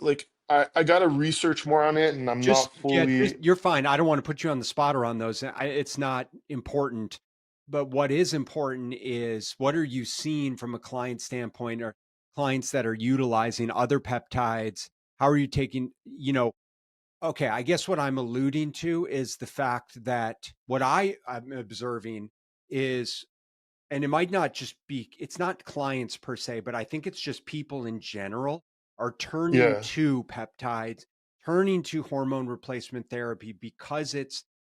like I gotta research more on it and I'm Just not yeah, just fully. you're fine. I don't want to put you on the spot or on those. It's not important. But what is important is, what are you seeing from a client standpoint, or clients that are utilizing other peptides? How are you taking, okay, I guess what I'm alluding to is the fact that what I'm observing is, and it might not just be, it's not clients per se, but I think it's just people in general are turning Yeah. to peptides, turning to hormone replacement therapy, because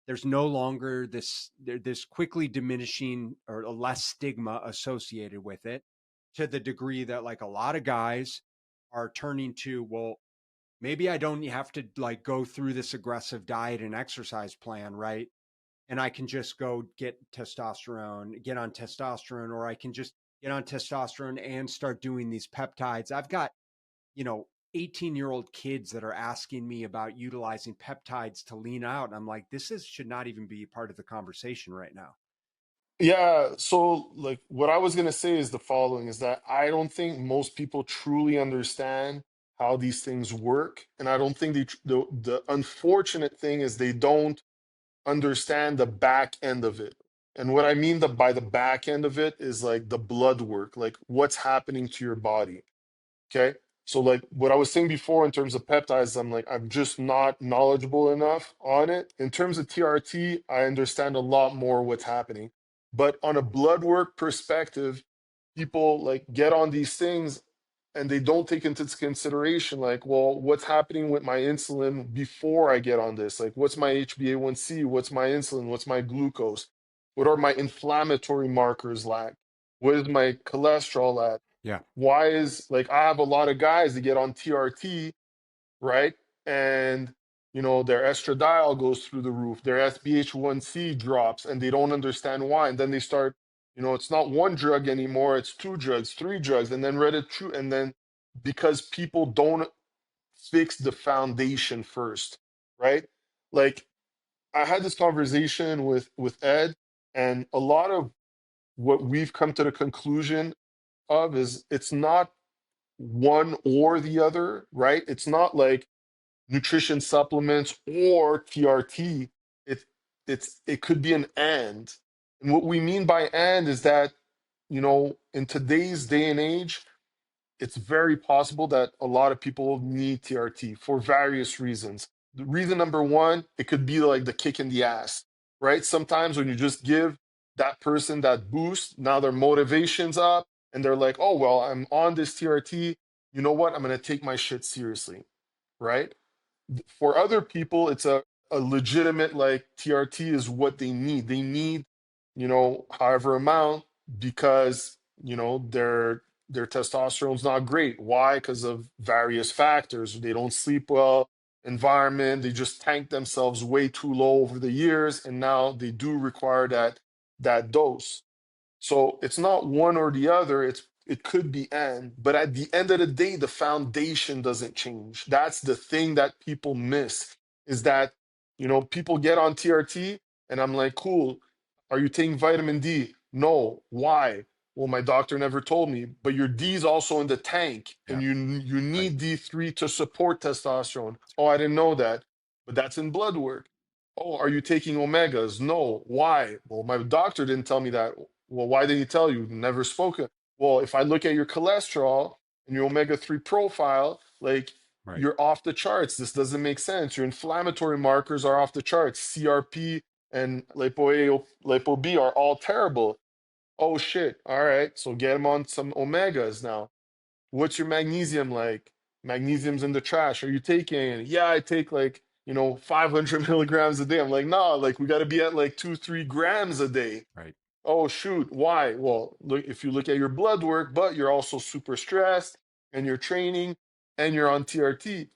there's no longer this quickly diminishing or a less stigma associated with it, to the degree that, like, a lot of guys are turning to, well, maybe I don't have to like go through this aggressive diet and exercise plan, right? And I can just go get on testosterone, or I can just get on testosterone and start doing these peptides. I've got, 18-year-old kids that are asking me about utilizing peptides to lean out. And I'm like, should not even be part of the conversation right now. Yeah, so like what I was gonna say is the following is that I don't think most people truly understand how these things work. And I don't think the unfortunate thing is they don't understand the back end of it. And what I mean by the back end of it is like the blood work, like what's happening to your body. Okay. So like what I was saying before in terms of peptides, I'm just not knowledgeable enough on it. In terms of TRT, I understand a lot more what's happening. But on a blood work perspective, people like get on these things and they don't take into consideration like, well, what's happening with my insulin before I get on this? Like what's my HbA1c? What's my insulin? What's my glucose? What are my inflammatory markers like? What is my cholesterol at? Yeah. Why is like I have a lot of guys that get on TRT, right? And their estradiol goes through the roof, their SBH1C drops, and they don't understand why. And then they start, it's not one drug anymore, it's two drugs, three drugs, and then Reddit and then because people don't fix the foundation first, right? Like I had this conversation with Ed, and a lot of what we've come to the conclusion of is it's not one or the other, right? It's not like nutrition supplements or TRT. It it could be an and. And what we mean by and is that, in today's day and age, it's very possible that a lot of people need TRT for various reasons. The reason number one, it could be like the kick in the ass, right? Sometimes when you just give that person that boost, now their motivation's up and they're like, oh, well, I'm on this TRT. You know what? I'm going to take my shit seriously, right? For other people, it's a legitimate like TRT is what they need. They need, however amount, because their testosterone's not great. Why? Because of various factors. They don't sleep well, environment, they just tank themselves way too low over the years, and now they do require that dose. So it's not one or the other. It could be and, but at the end of the day, the foundation doesn't change. That's the thing that people miss is that, people get on TRT and I'm like, cool. Are you taking vitamin D? No. Why? Well, my doctor never told me, but your D is also in the tank Yeah. and you Right. need D3 to support testosterone. Oh, I didn't know that, but that's in blood work. Oh, are you taking omegas? No. Why? Well, my doctor didn't tell me that. Well, why did he tell you? Never spoken. Well, if I look at your cholesterol and your omega-3 profile, like Right. you're off the charts. This doesn't make sense. Your inflammatory markers are off the charts. CRP and lipo B are all terrible. Oh shit. All right. So get him on some omegas now. What's your magnesium like? Magnesium's in the trash. Are you taking it? Yeah, I take like, 500 milligrams a day. I'm like, nah, like we got to be at like 2-3 grams a day. Right. Oh, shoot. Why? Well, look, if you look at your blood work, but you're also super stressed and you're training and you're on TRT.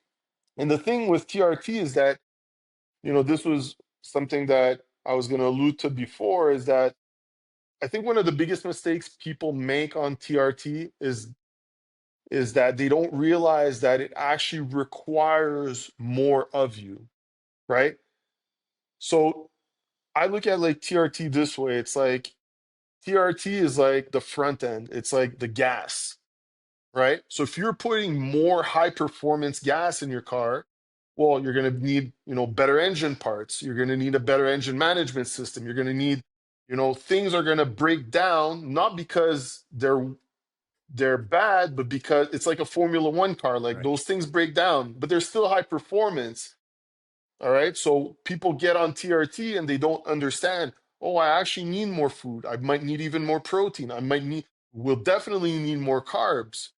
And the thing with TRT is that, this was something that I was going to allude to before is that I think one of the biggest mistakes people make on TRT is that they don't realize that it actually requires more of you, right? So I look at like TRT this way. It's like TRT is like the front end. It's like the gas, right? So if you're putting more high performance gas in your car, well, you're going to need, better engine parts. You're going to need a better engine management system. You're going to need, things are going to break down, not because they're bad, but because it's like a Formula One car. Like Right. those things break down, but they're still high performance. All right. So people get on TRT and they don't understand. Oh, I actually need more food. I might need even more protein. Will definitely need more carbs,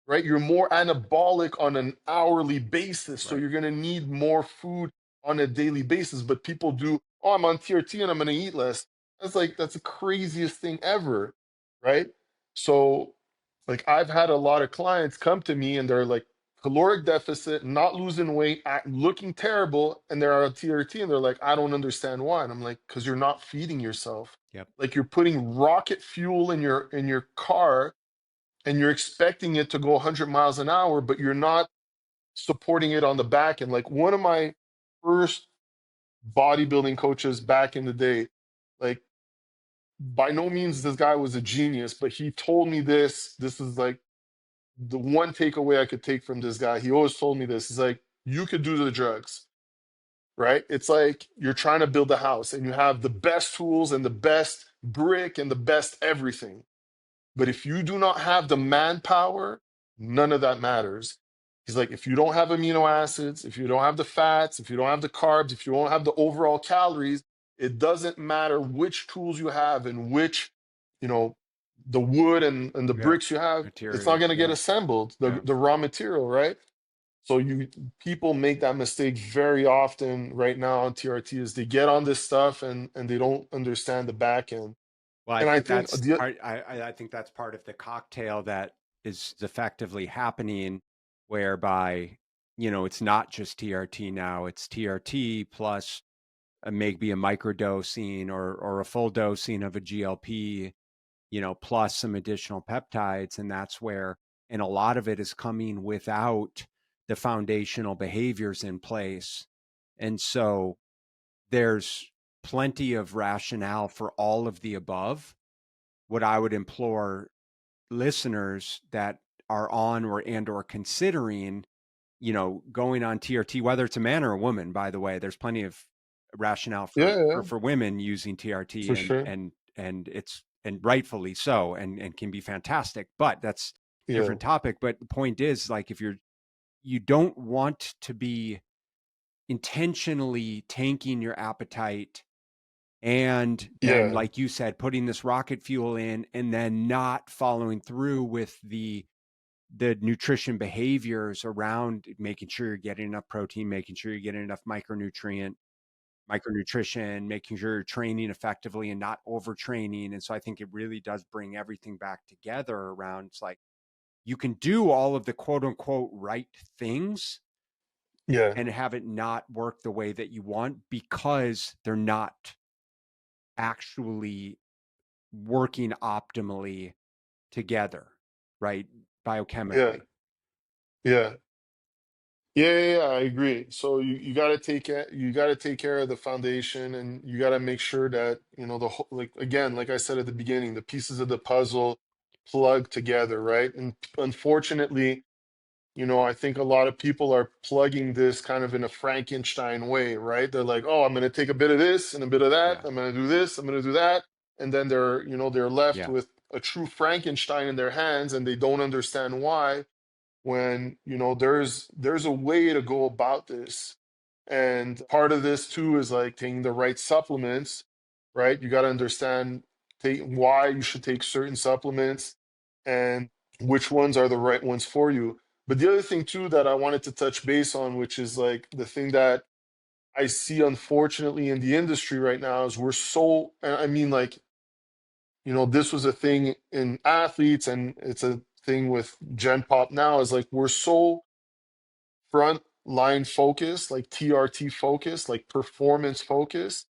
right? You're more anabolic on an hourly basis. So Right. you're going to need more food on a daily basis. But people do, oh, I'm on TRT and I'm going to eat less. That's the craziest thing ever, right? So, like, I've had a lot of clients come to me and they're like, caloric deficit, not losing weight, looking terrible, and they're on TRT and they're like, I don't understand why. And I'm like, because you're not feeding yourself. Yep. Like you're putting rocket fuel in your car and you're expecting it to go 100 miles an hour, but you're not supporting it on the back end. Like one of my first bodybuilding coaches back in the day, like by no means this guy was a genius, but he told me this. This is like the one takeaway I could take from this guy. He always told me this. He's like, you could do the drugs, right? It's like you're trying to build a house and you have the best tools and the best brick and the best everything. But if you do not have the manpower, none of that matters. He's like, if you don't have amino acids, if you don't have the fats, if you don't have the carbs, if you don't have the overall calories, it doesn't matter which tools you have and which, you know, the wood and the Yeah. bricks you have, it's not Materials. going to get Yeah. assembled, Yeah. the raw material, right? So people make that mistake very often right now on TRT is they get on this stuff and they don't understand the back end. Well, I And I think think that's part. I think that's part of the cocktail that is effectively happening, whereby it's not just TRT now; it's TRT plus maybe a microdosing or a full dosing of a GLP, plus some additional peptides, and that's where and a lot of it is coming without the foundational behaviors in place, and so there's plenty of rationale for all of the above. What I would implore listeners that are on or considering, going on TRT, whether it's a man or a woman, by the way, there's plenty of rationale yeah, yeah, for women using TRT for sure. and rightfully so and can be fantastic. But that's a Yeah. different topic. But the point is, like, if you don't want to be intentionally tanking your appetite and then, Yeah. like you said, putting this rocket fuel in and then not following through with the nutrition behaviors around making sure you're getting enough protein, making sure you're getting enough micronutrient, micronutrition, making sure you're training effectively and not overtraining. And so I think it really does bring everything back together around it's like you can do all of the quote unquote right things Yeah. and have it not work the way that you want because they're not actually working optimally together, right? Yeah. Biochemically. Yeah. Yeah, I agree. So you got to take care of the foundation, and you got to make sure that, the whole, like, again, like I said at the beginning, the pieces of the puzzle plug together, right? And unfortunately, I think a lot of people are plugging this kind of in a Frankenstein way, right? They're like, "Oh, I'm going to take a bit of this and a bit of that. Yeah. I'm going to do this, I'm going to do that." And then they're left Yeah. with a true Frankenstein in their hands, and they don't understand why, when there's a way to go about this. And part of this too is like taking the right supplements, right? You got to understand why you should take certain supplements and which ones are the right ones for you. But the other thing too that I wanted to touch base on, which is like the thing that I see unfortunately in the industry right now, is we're so, and I mean, like, this was a thing in athletes, and it's a thing with Gen Pop now, is like we're so front line focused, like TRT focused, like performance focused,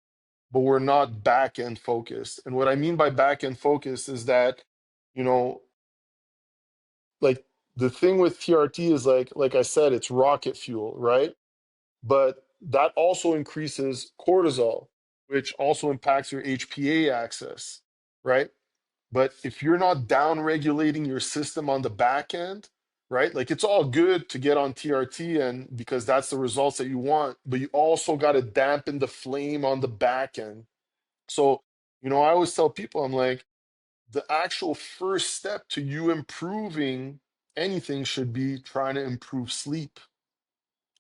but we're not back end focused. And what I mean by back end focused is that, you know, like the thing with TRT is like I said, it's rocket fuel, right? But that also increases cortisol, which also impacts your HPA axis, right? But if you're not down regulating your system on the back end, right? Like it's all good to get on TRT, and because that's the results that you want, but you also got to dampen the flame on the back end. So, I always tell people, I'm like, the actual first step to you improving anything should be trying to improve sleep,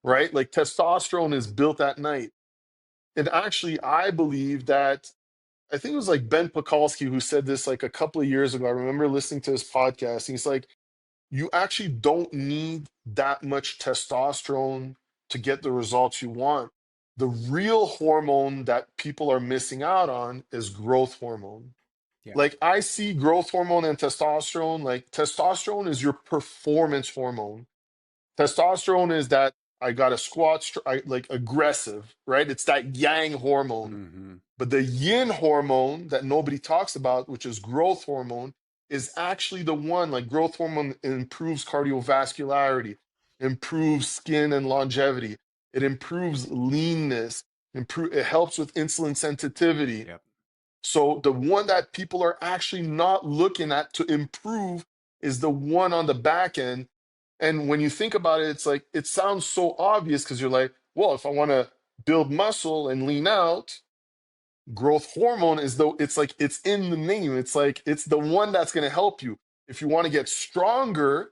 right? Like testosterone is built at night. And actually, I believe that, I think it was like Ben Pakulski who said this like a couple of years ago. I remember listening to his podcast. And he's like, you actually don't need that much testosterone to get the results you want. The real hormone that people are missing out on is growth hormone. Yeah. Like I see growth hormone and testosterone, like testosterone is your performance hormone. Testosterone is that I got a like aggressive, right? It's that yang hormone. Mm-hmm. But the yin hormone that nobody talks about, which is growth hormone, is actually the one. Like growth hormone improves cardiovascularity, improves skin and longevity. It improves leanness, it helps with insulin sensitivity. Yep. So the one that people are actually not looking at to improve is the one on the back end. And when you think about it, it's like it sounds so obvious because you're like, well, if I want to build muscle and lean out, growth hormone is the it's like it's in the name. It's like it's the one that's going to help you. If you want to get stronger,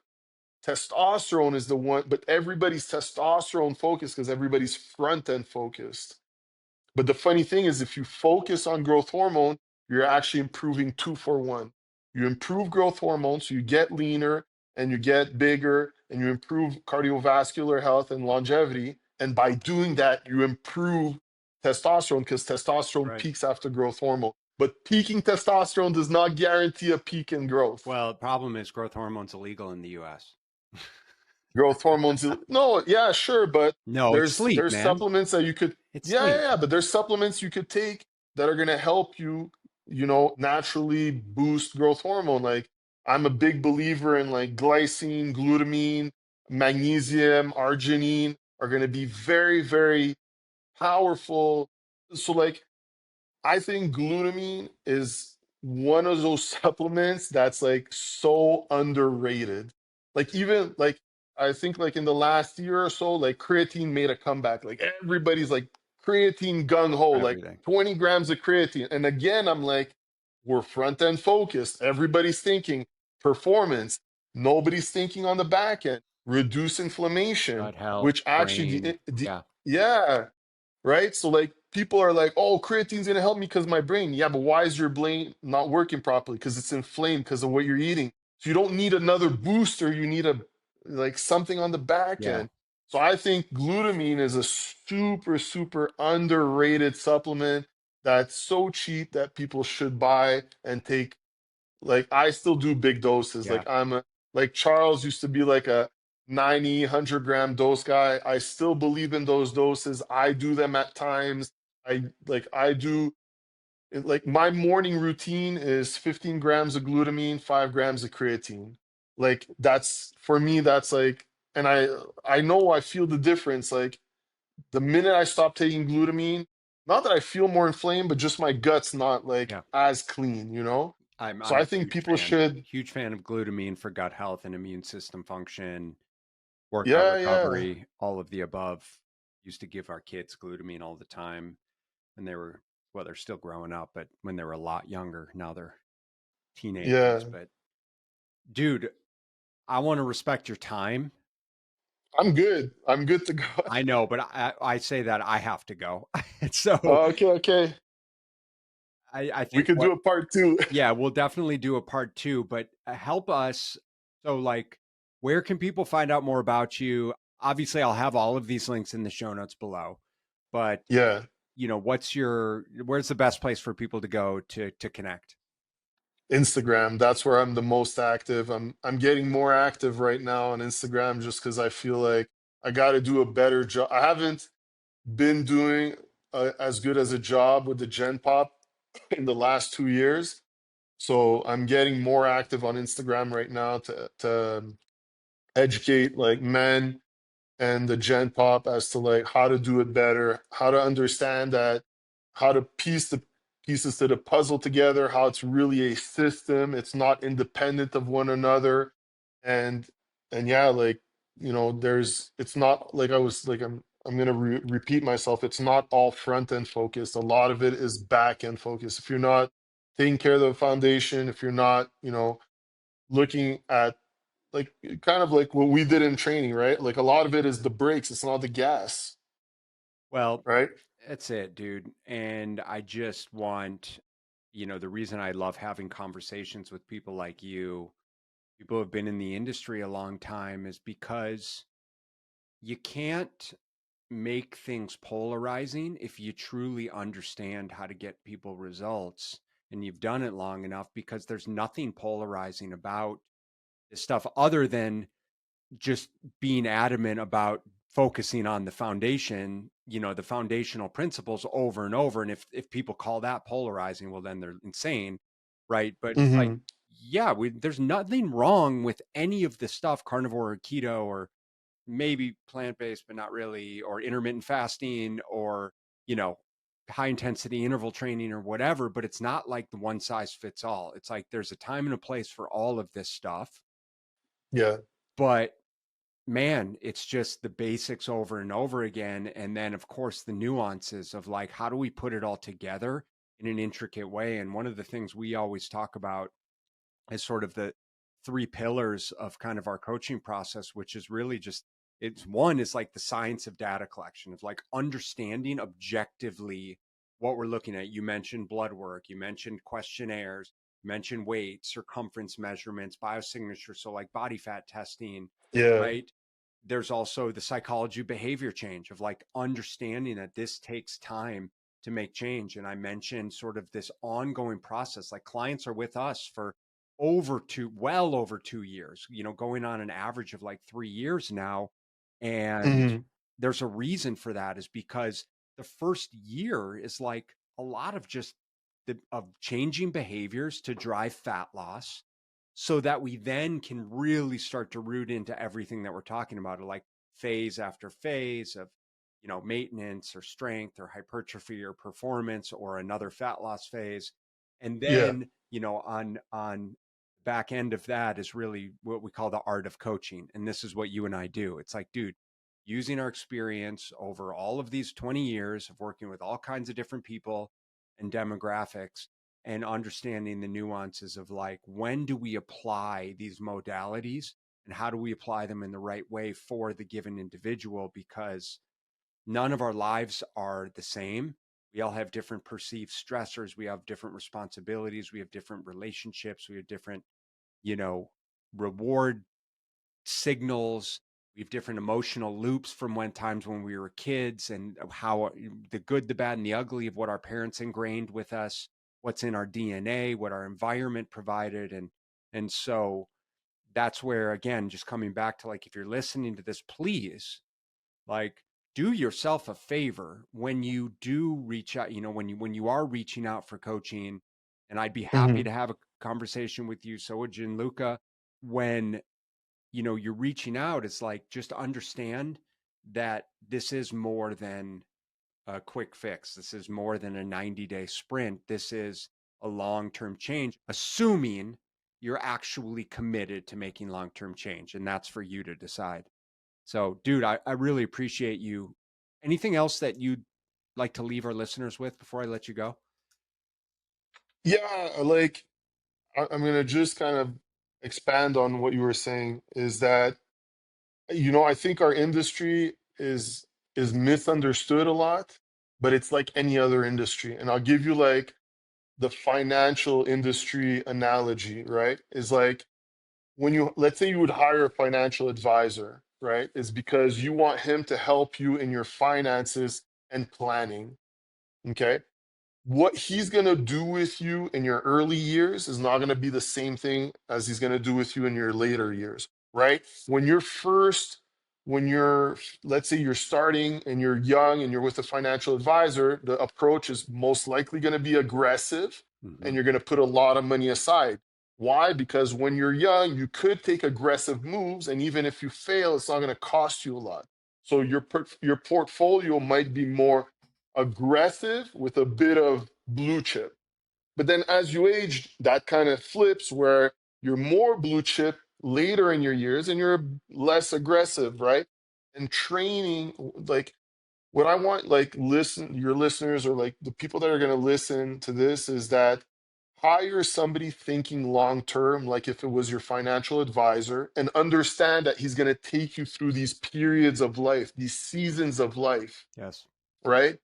testosterone is the one, but everybody's testosterone focused because everybody's front end focused. But the funny thing is, if you focus on growth hormone, you're actually improving two for one. You improve growth hormone, so you get leaner and you get bigger and you improve cardiovascular health and longevity. And by doing that, you improve testosterone because testosterone Right. peaks after growth hormone. But peaking testosterone does not guarantee a peak in growth. Well, the problem is growth hormone's illegal in the US. Growth hormones, no, yeah, sure, but No, it's sleep, there's man. supplements that you could, It's yeah, yeah, sleep. yeah, but there's supplements you could take that are going to help you, naturally boost growth hormone. Like I'm a big believer in like glycine, glutamine, magnesium, arginine are going to be very, very powerful. So like I think glutamine is one of those supplements that's like so underrated. Like even like I think like in the last year or so, like creatine made a comeback. Like everybody's like creatine gung ho, like Everything. 20 grams of creatine. And again, I'm like, we're front end focused. Everybody's thinking performance. Nobody's thinking on the back end, reduce inflammation, Gut health, which actually brain. Yeah. yeah, right? So like people are like, "Oh, creatine's gonna help me because my brain." Yeah, but why is your brain not working properly? Because it's inflamed because of what you're eating. So you don't need another booster. You need a like something on the back Yeah. end. So I think glutamine is a super, super underrated supplement that's so cheap that people should buy and take. Like I still do big doses. Yeah. Like Charles used to be like a 90, 100 gram dose guy. I still believe in those doses. I do them at times. I do like my morning routine is 15 grams of glutamine, 5 grams of creatine. Like that's for me, that's like, and I know I feel the difference. Like the minute I stop taking glutamine, not that I feel more inflamed, but just my gut's not like Yeah. as clean, you know? So I'm I a think people should, huge fan of glutamine for gut health and immune system function, workout yeah, yeah, recovery, all of the above. Used to give our kids glutamine all the time when they were, well, they're still growing up, but when they were a lot younger, now they're teenagers. yeah. But dude, I want to respect your time. I'm good. I'm good to go. I know, but I say that I have to go. So Okay, okay. I We think could what, do a part two. yeah, we'll definitely do a part two, but help us. So, like, where can people find out more about you? Obviously, I'll have all of these links in the show notes below, but Yeah. where's the best place for people to go to connect? Instagram, that's where I'm the most active. I'm getting more active right now on Instagram just because I feel like I got to do a better job. I haven't been doing as good as a job with the Gen Pop in the last 2 years. So I'm getting more active on Instagram right now to educate like men and the Gen Pop as to like how to do it better, how to understand that, how to piece the pieces to the puzzle together, how it's really a system. It's not independent of one another. And yeah, like there's it's not like I was like I'm gonna repeat myself. It's not all front end focused. A lot of it is back end focused. If you're not taking care of the foundation, if you're not, looking at like kind of like what we did in training, right? Like a lot of it is the brakes, it's not the gas, Well, right? that's it, dude. And I just want, the reason I love having conversations with people like you, people who have been in the industry a long time, is because you can't make things polarizing if you truly understand how to get people results and you've done it long enough, because there's nothing polarizing about this stuff other than just being adamant about focusing on the foundation, the foundational principles over and over. And if people call that polarizing, well, then they're insane, right? But it's like, Hmm. yeah, there's nothing wrong with any of the stuff, carnivore or keto or maybe plant-based, but not really, or intermittent fasting, or, you know, high intensity interval training or whatever. But it's not like the one size fits all. It's like there's a time and a place for all of this stuff. Yeah. But man, it's just the basics over and over again. And then, of course, the nuances of like, how do we put it all together in an intricate way? And one of the things we always talk about is sort of the three pillars of kind of our coaching process, which is really just, it's one is like the science of data collection, of like understanding objectively what we're looking at. You mentioned blood work, you mentioned questionnaires, you mentioned weight, circumference measurements, biosignature, so like body fat testing, Yeah. right? There's also the psychology of behavior change, of like understanding that this takes time to make change. And I mentioned sort of this ongoing process. Like clients are with us for well over 2 years, going on an average of like 3 years now. And Hmm. there's a reason for that, is because the first year is like a lot of just of changing behaviors to drive fat loss, so that we then can really start to root into everything that we're talking about, like phase after phase of, maintenance or strength or hypertrophy or performance or another fat loss phase. And Yeah. then, on back end of that is really what we call the art of coaching. And this is what you and I do. It's like, dude, using our experience over all of these 20 years of working with all kinds of different people and demographics, and understanding the nuances of like, when do we apply these modalities and how do we apply them in the right way for the given individual? Because none of our lives are the same. We all have different perceived stressors. We have different responsibilities. We have different relationships. We have different, you know, reward signals. We have different emotional loops from when times when we were kids, and how the good, the bad, and the ugly of what our parents ingrained with us, what's in our DNA, what our environment provided. And so that's where, again, just coming back to, like, if you're listening to this, please, like, do yourself a favor when you do reach out, when you are reaching out for coaching. And I'd be happy Hmm. to have a conversation with you. So would Gianluca. When you're reaching out, it's like, just understand that this is more than a quick fix. This is more than a 90-day sprint. This is a long-term change, assuming you're actually committed to making long-term change. And that's for you to decide. So, dude, I really appreciate you. Anything else that you'd like to leave our listeners with before I let you go? Yeah, like I'm gonna just kind of expand on what you were saying. Is that I think our industry is misunderstood a lot, but it's like any other industry. And I'll give you like the financial industry analogy, right? Is like when you, let's say you would hire a financial advisor, right? Is because you want him to help you in your finances and planning. Okay. What he's going to do with you in your early years is not going to be the same thing as he's going to do with you in your later years, right? When you're, let's say you're starting and you're young and you're with a financial advisor, the approach is most likely going to be aggressive Mm-hmm. and you're going to put a lot of money aside. Why? Because when you're young, you could take aggressive moves, and even if you fail, it's not going to cost you a lot. So your portfolio might be more aggressive with a bit of blue chip. But then as you age, that kind of flips where you're more blue chip later in your years and you're less aggressive, right? And training, like what I want, like your listeners or like the people that are going to listen to this is that hire somebody thinking long term, like if it was your financial advisor, and understand that he's going to take you through these periods of life, these seasons of life, Yes. right?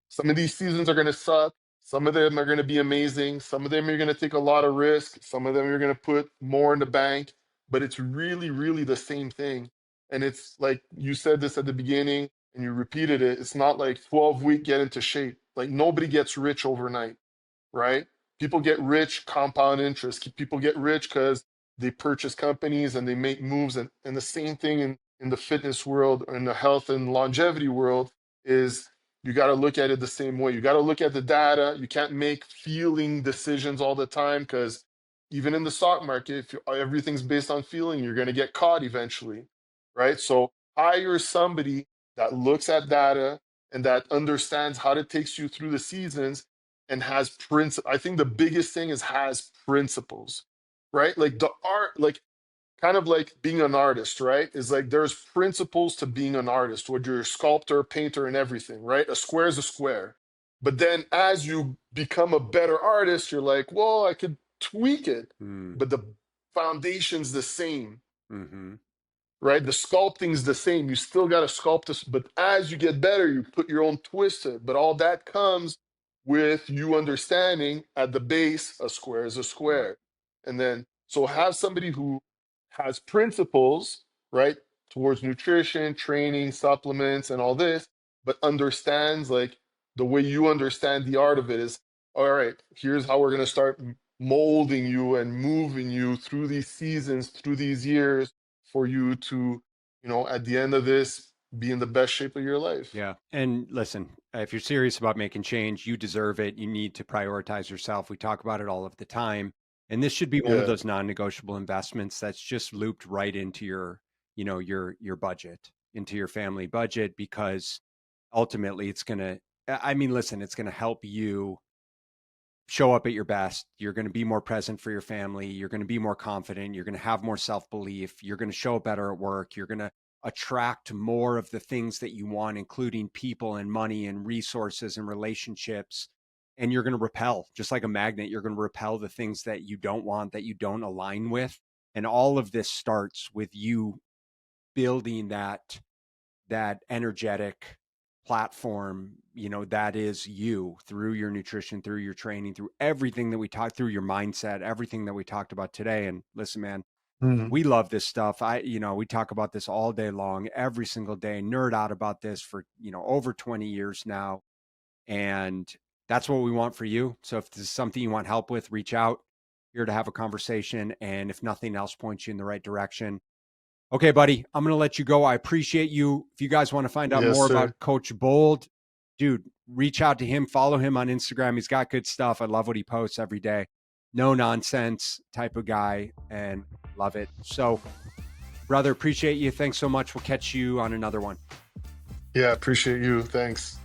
Some of these seasons are going to suck. Some of them are going to be amazing. Some of them you're going to take a lot of risk. Some of them you're going to put more in the bank. But it's really, really the same thing. And it's like you said this at the beginning and you repeated it. It's not like 12-week get into shape. Like nobody gets rich overnight, right? People get rich compound interest. People get rich because they purchase companies and they make moves. And the same thing in the fitness world or in the health and longevity world is you got to look at it the same way. You got to look at the data. You can't make feeling decisions all the time because even in the stock market, if everything's based on feeling, you're going to get caught eventually, right? So hire somebody that looks at data and that understands how it takes you through the seasons and has I think the biggest thing is has principles, right? Like the art, like kind of like being an artist, right? Is like there's principles to being an artist, whether you're a sculptor, painter, and everything, right? A square is a square. But then as you become a better artist, you're like, well, I could tweak it, Mm. but the foundation's the same, Mm-hmm. right? The sculpting's the same. You still got to sculpt this, but as you get better, you put your own twist to it. But all that comes with you understanding at the base, a square is a Right. square. And then, so have somebody who has principles, right, towards nutrition, training, supplements, and all this, but understands like the way you understand the art of it is, all right, here's how we're going to start molding you and moving you through these seasons, through these years for you to, at the end of this, be in the best shape of your life. Yeah. And listen, if you're serious about making change, you deserve it. You need to prioritize yourself. We talk about it all of the time. And this should be one of Yeah. those non-negotiable investments that's just looped right into your budget, into your family budget, because ultimately it's going to, I mean, listen, it's going to help you show up at your best. You're going to be more present for your family. You're going to be more confident. You're going to have more self belief. You're going to show up better at work. You're going to attract more of the things that you want, including people and money and resources and relationships. And you're going to repel, just like a magnet, you're going to repel the things that you don't want, that you don't align with. And all of this starts with you building that energetic platform, that is you, through your nutrition, through your training, through everything that we talked, through your mindset, everything that we talked about today. And listen, man, We love this stuff. We talk about this all day long, every single day, nerd out about this for, over 20 years now. And that's what we want for you. So if this is something you want help with, reach out. Here to have a conversation. And if nothing else, point you in the right direction. Okay, buddy, I'm going to let you go. I appreciate you. If you guys want to find out Yes, more sir. about Coach Bold, dude, reach out to him, follow him on Instagram. He's got good stuff. I love what he posts every day. No nonsense type of guy, and love it. So, brother, appreciate you. Thanks so much. We'll catch you on another one. Yeah, appreciate you. Thanks.